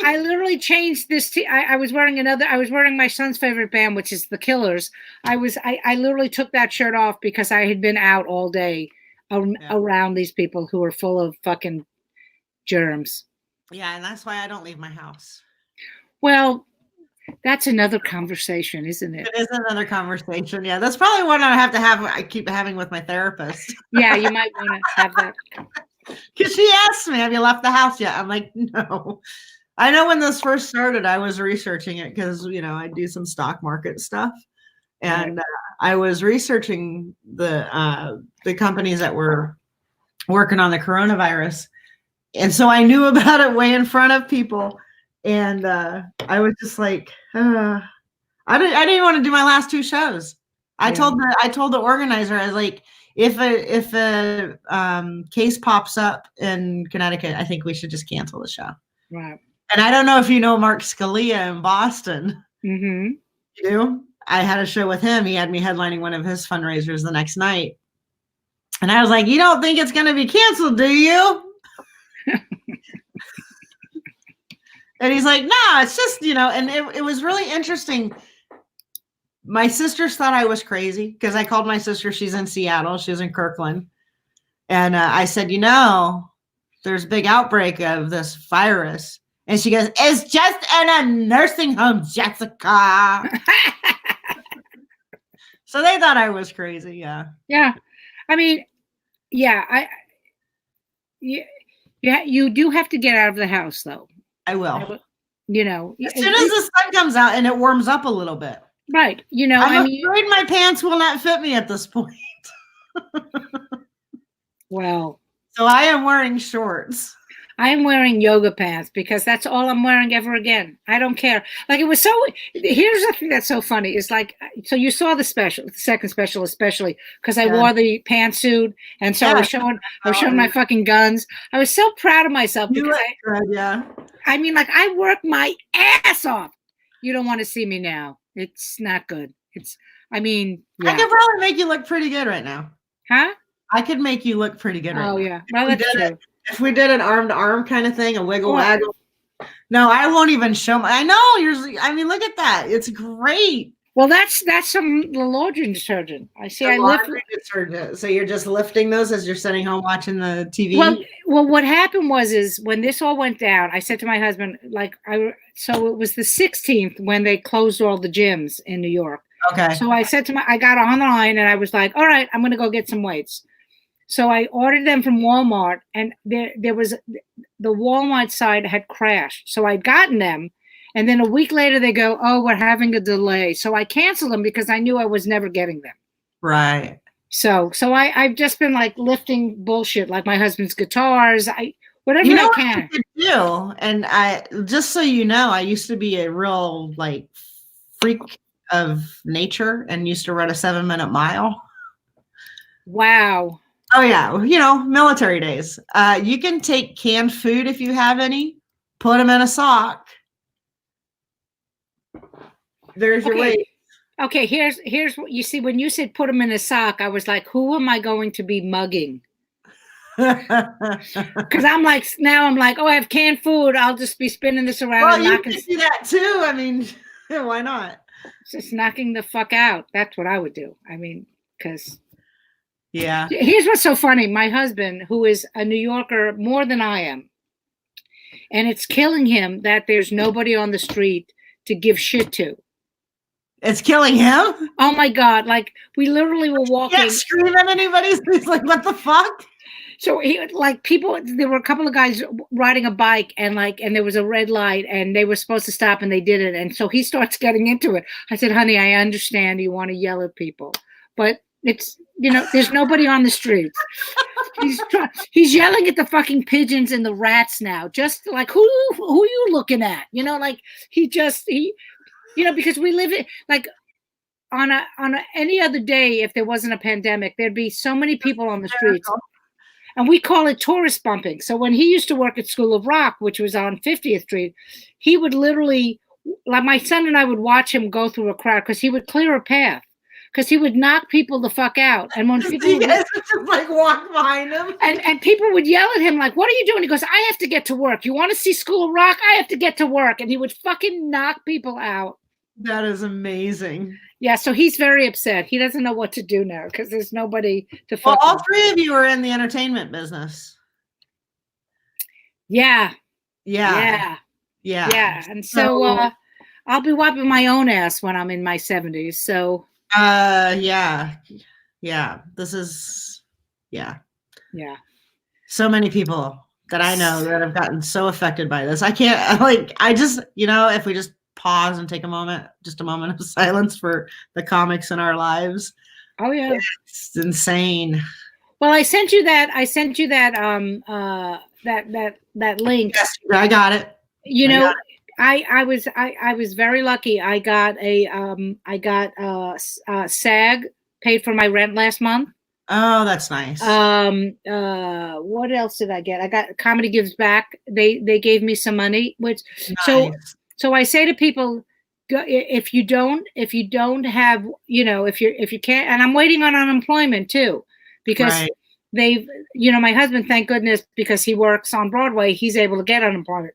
I literally changed this. I was wearing my son's favorite band, which is the Killers. I literally took that shirt off because I had been out all day around these people who are full of fucking germs. Yeah, and that's why I don't leave my house. Well, that's another conversation, isn't it? It is another conversation. Yeah, that's probably one I keep having with my therapist. Yeah, you might want to have that. Because she asked me, have you left the house yet? I'm like, no. I know when this first started, I was researching it because, you know, I do some stock market stuff. And I was researching the companies that were working on the coronavirus. And so I knew about it way in front of people. And I was just like, I didn't want to do my last two shows. I told the organizer, I was like, if a case pops up in Connecticut, I think we should just cancel the show. Right. And I don't know if you know Mark Scalia in Boston. Mm-hmm. You know, I had a show with him. He had me headlining one of his fundraisers the next night. And I was like, you don't think it's going to be canceled, do you? And he's like, no, it's just, you know, and it was really interesting. My sisters thought I was crazy because I called my sister. She's in Seattle. She was in Kirkland. And I said, you know, there's a big outbreak of this virus. And she goes, it's just in a nursing home, Jessica. So they thought I was crazy. Yeah. Yeah. I mean, yeah, you do have to get out of the house, though. I will. You know, as soon as the sun comes out and it warms up a little bit. Right. You know, I'm afraid my pants will not fit me at this point. Well, so I am wearing shorts. I am wearing yoga pants because that's all I'm wearing ever again. I don't care. Like, it was so, here's the thing that's so funny. It's like, so you saw the second special, especially because I wore the pantsuit. And so I was showing my fucking guns. I was so proud of myself because I mean, like, I worked my ass off. You don't want to see me now. It's not good. I mean, I could probably make you look pretty good right now. Huh? I could make you look pretty good right now. Oh, yeah. Well, that's true. If we did an arm-to-arm kind of thing, a wiggle-waggle. No, I won't even show I know. I mean, look at that. It's great. Well, that's some laundry detergent. I see. I lift detergent. So you're just lifting those as you're sitting home watching the TV? Well, what happened is when this all went down, I said to my husband, so it was the 16th when they closed all the gyms in New York. Okay. So I said I got on the line and I was like, all right, I'm going to go get some weights. So I ordered them from Walmart, and there was the Walmart side had crashed. So I'd gotten them, And then a week later they go, oh, we're having a delay. So I canceled them because I knew I was never getting them. Right. So I've just been like lifting bullshit, like my husband's guitars. Whatever I can. What you do, and I just so you know, I used to be a real like freak of nature and used to run a 7-minute mile. Wow. Oh yeah, military days. You can take canned food if you have any, put them in a sock. There's your weight. Okay, here's what you see. When you said put them in a sock, I was like, who am I going to be mugging? Because I'm like, oh, I have canned food. I'll just be spinning this around. Well, you can do that too. I mean, why not? Just knocking the fuck out. That's what I would do. I mean, because yeah. Here's what's so funny. My husband, who is a New Yorker more than I am, and it's killing him that there's nobody on the street to give shit to. It's killing him? Oh my God. Like we literally were walking. Can't scream at anybody. He's like, what the fuck? So there were a couple of guys riding a bike and there was a red light and they were supposed to stop and they didn't. And so he starts getting into it. I said, honey, I understand you want to yell at people, but it's, there's nobody on the streets. He's yelling at the fucking pigeons and the rats now. Just like, who are you looking at? Because we live in like on any other day, if there wasn't a pandemic, there'd be so many people on the streets. And we call it tourist bumping. So when he used to work at School of Rock, which was on 50th Street, he would literally, like my son and I would watch him go through a crowd because he would clear a path. Because he would knock people the fuck out. And when people would just like walk behind him. And people would yell at him like, what are you doing? He goes, I have to get to work. You want to see School of Rock? I have to get to work. And he would fucking knock people out. That is amazing. Yeah, so he's very upset. He doesn't know what to do now because there's nobody to fuck. Well, all three of you are in the entertainment business. Yeah. Yeah. And so I'll be wiping my own ass when I'm in my 70s. So yeah. This is Yeah. So many people that I know that have gotten so affected by this. I can't if we just pause and take a moment of silence for the comics in our lives. Oh yeah. It's insane. Well, I sent you that that link. Yes, I got it. I was very lucky. I got SAG paid for my rent last month. Oh, that's nice. What else did I get? I got Comedy Gives Back. They gave me some money, which nice. So I say to people, if you don't have, if you can't, and I'm waiting on unemployment too, because they've, my husband, thank goodness, because he works on Broadway, he's able to get unemployment.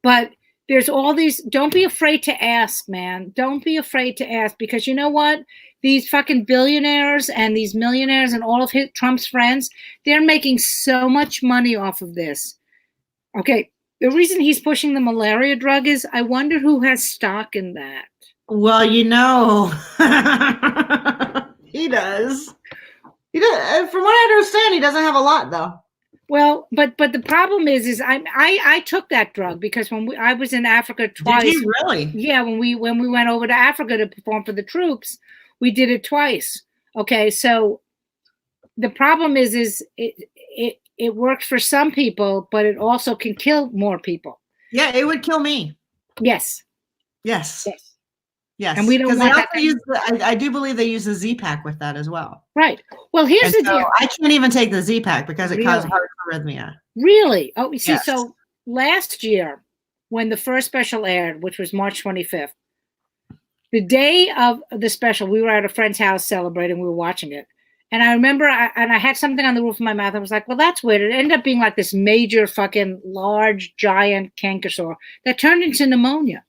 But there's all these, don't be afraid to ask, man. Don't be afraid to ask, because you know what? These fucking billionaires and these millionaires and all of Trump's friends, they're making so much money off of this. Okay. The reason he's pushing the malaria drug is I wonder who has stock in that. Well, he does. He does. From what I understand, he doesn't have a lot though. Well, but the problem is I took that drug because when I was in Africa twice. Did you really? Yeah, when we went over to Africa to perform for the troops, we did it twice. Okay, so the problem is it works for some people, but it also can kill more people. Yeah, it would kill me. Yes. And we don't want that. I do believe they use the Z-Pack with that as well. Right. Well, here's the deal. I can't even take the Z-Pack because it causes heart arrhythmia. Really? Oh, you see, yes. So last year, when the first special aired, which was March 25th, the day of the special, we were at a friend's house celebrating. We were watching it. And I remember, I had something on the roof of my mouth. I was like, well, that's weird. It ended up being like this major fucking large, giant canker sore that turned into pneumonia.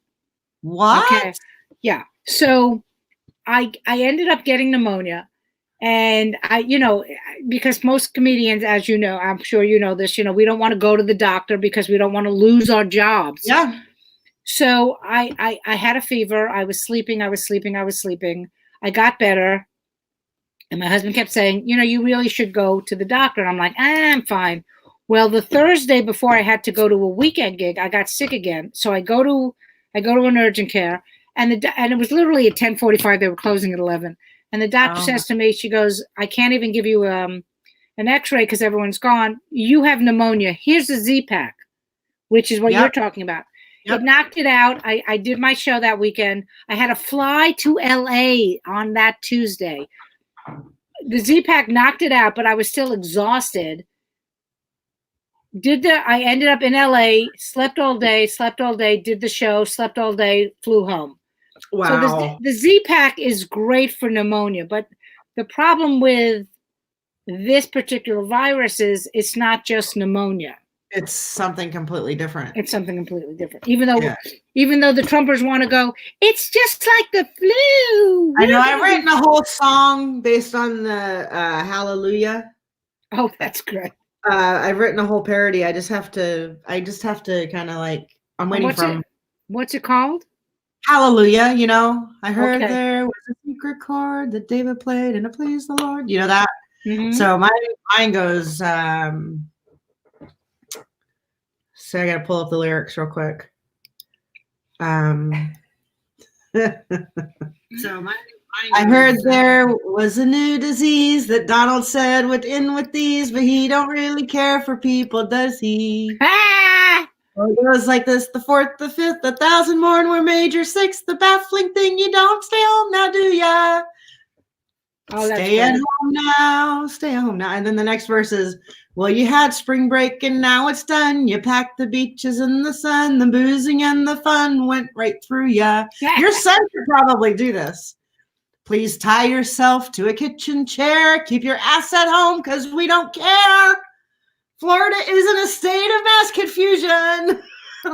What? Okay. Yeah. So I ended up getting pneumonia. And because most comedians, as you know, I'm sure you know this, we don't want to go to the doctor because we don't want to lose our jobs. Yeah. So I had a fever. I was sleeping. I got better. And my husband kept saying, you really should go to the doctor. And I'm like, I'm fine. Well, the Thursday before I had to go to a weekend gig, I got sick again. So I go to an urgent care, and it was literally at 10:45. They were closing at 11. And the doctor says to me, she goes, I can't even give you an X-ray because everyone's gone. You have pneumonia. Here's a Z-Pack, which is what you're talking about. Yep. It knocked it out. I did my show that weekend. I had to fly to LA on that Tuesday. The Z-Pack knocked it out, but I was still exhausted. I ended up in LA, slept all day, did the show, slept all day, flew home. Wow. So the Z-Pack is great for pneumonia, but the problem with this particular virus is it's not just pneumonia. It's something completely different. Even though the Trumpers want to go, it's just like the flu. I know. I've written a whole song based on the Hallelujah. Oh, that's great. I've written a whole parody. I just have to kind of like, I'm waiting what's it called? Hallelujah. You know, I heard there was a secret chord that David played and it pleased the Lord. You know that? Mm-hmm. So mine goes, so I got to pull up the lyrics real quick. So I heard there was a new disease that Donald said would end with these, but he don't really care for people, does he? Well, it goes like this: the fourth, the fifth, 1,000 more, and we're major six. The baffling thing, you don't stay home now, do ya? Oh, stay at home now, stay home now. And then the next verse is, well, you had spring break and now it's done. You packed the beaches in the sun. The boozing and the fun went right through ya. Your son could probably do this. Please tie yourself to a kitchen chair. Keep your ass at home because we don't care. Florida is in a state of mass confusion.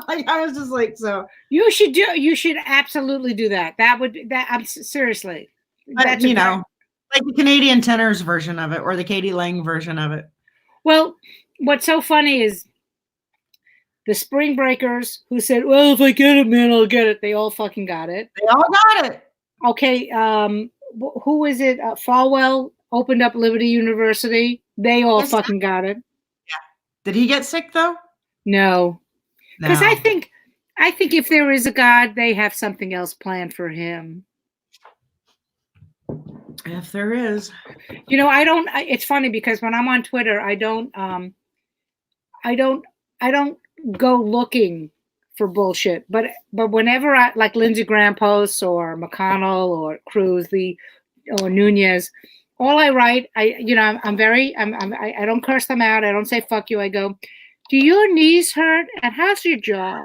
Like, I was just like, so you should absolutely do that. I'm seriously. That's like the Canadian Tenors version of it or the Katie Lang version of it. Well, what's so funny is the Spring Breakers who said, well, if I get it, man, I'll get it. They all fucking got it. They all got it. Okay. Who is it? Falwell opened up Liberty University. They all fucking got it. Yeah. Did he get sick though? No. Because I think if there is a God, they have something else planned for him. If there is, it's funny because when I'm on Twitter, I don't go looking for bullshit, but whenever I like Lindsey Graham posts or McConnell or Cruz or Nunez, all I write, I don't curse them out. I don't say fuck you. I go, do your knees hurt? And how's your jaw?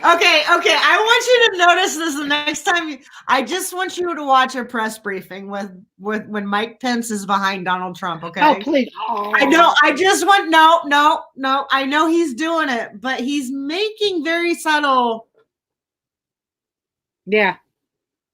Okay. I want you to notice this the next time. I just want you to watch a press briefing with when Mike Pence is behind Donald Trump. Okay. Oh, please. Oh. I know. I just want no. I know he's doing it, but he's making very subtle. Yeah.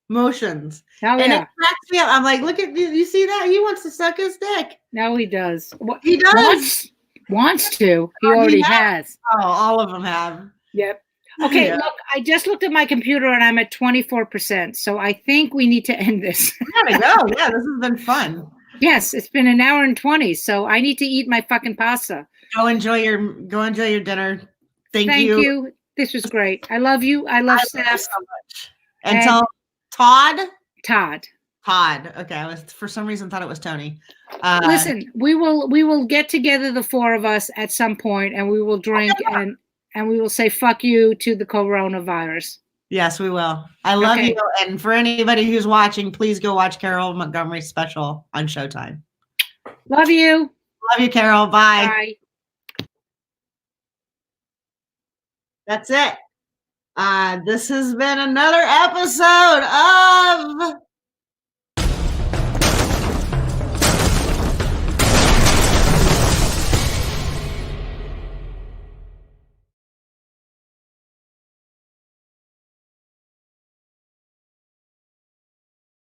Motions. And it cracks me up. I'm like, look at you. See that? He wants to suck his dick. No, he does. He does. Wants to. He already has. Oh, all of them have. Yep. Okay, Look, I just looked at my computer and I'm at 24%. So I think we need to end this. Gotta go. Yeah, this has been fun. Yes, it's been an hour and 20. So I need to eat my fucking pasta. Go enjoy your dinner. Thank you. This was great. I love you. I love Steph. So much. And tell Todd. Okay, I was for some reason thought it was Tony. Listen, we will get together, the four of us, at some point, and we will drink and we will say fuck you to the coronavirus. Yes, we will. I love you. And for anybody who's watching, please go watch Carole Montgomery's special on Showtime. Love you. Love you, Carole. Bye. Bye. That's it. This has been another episode of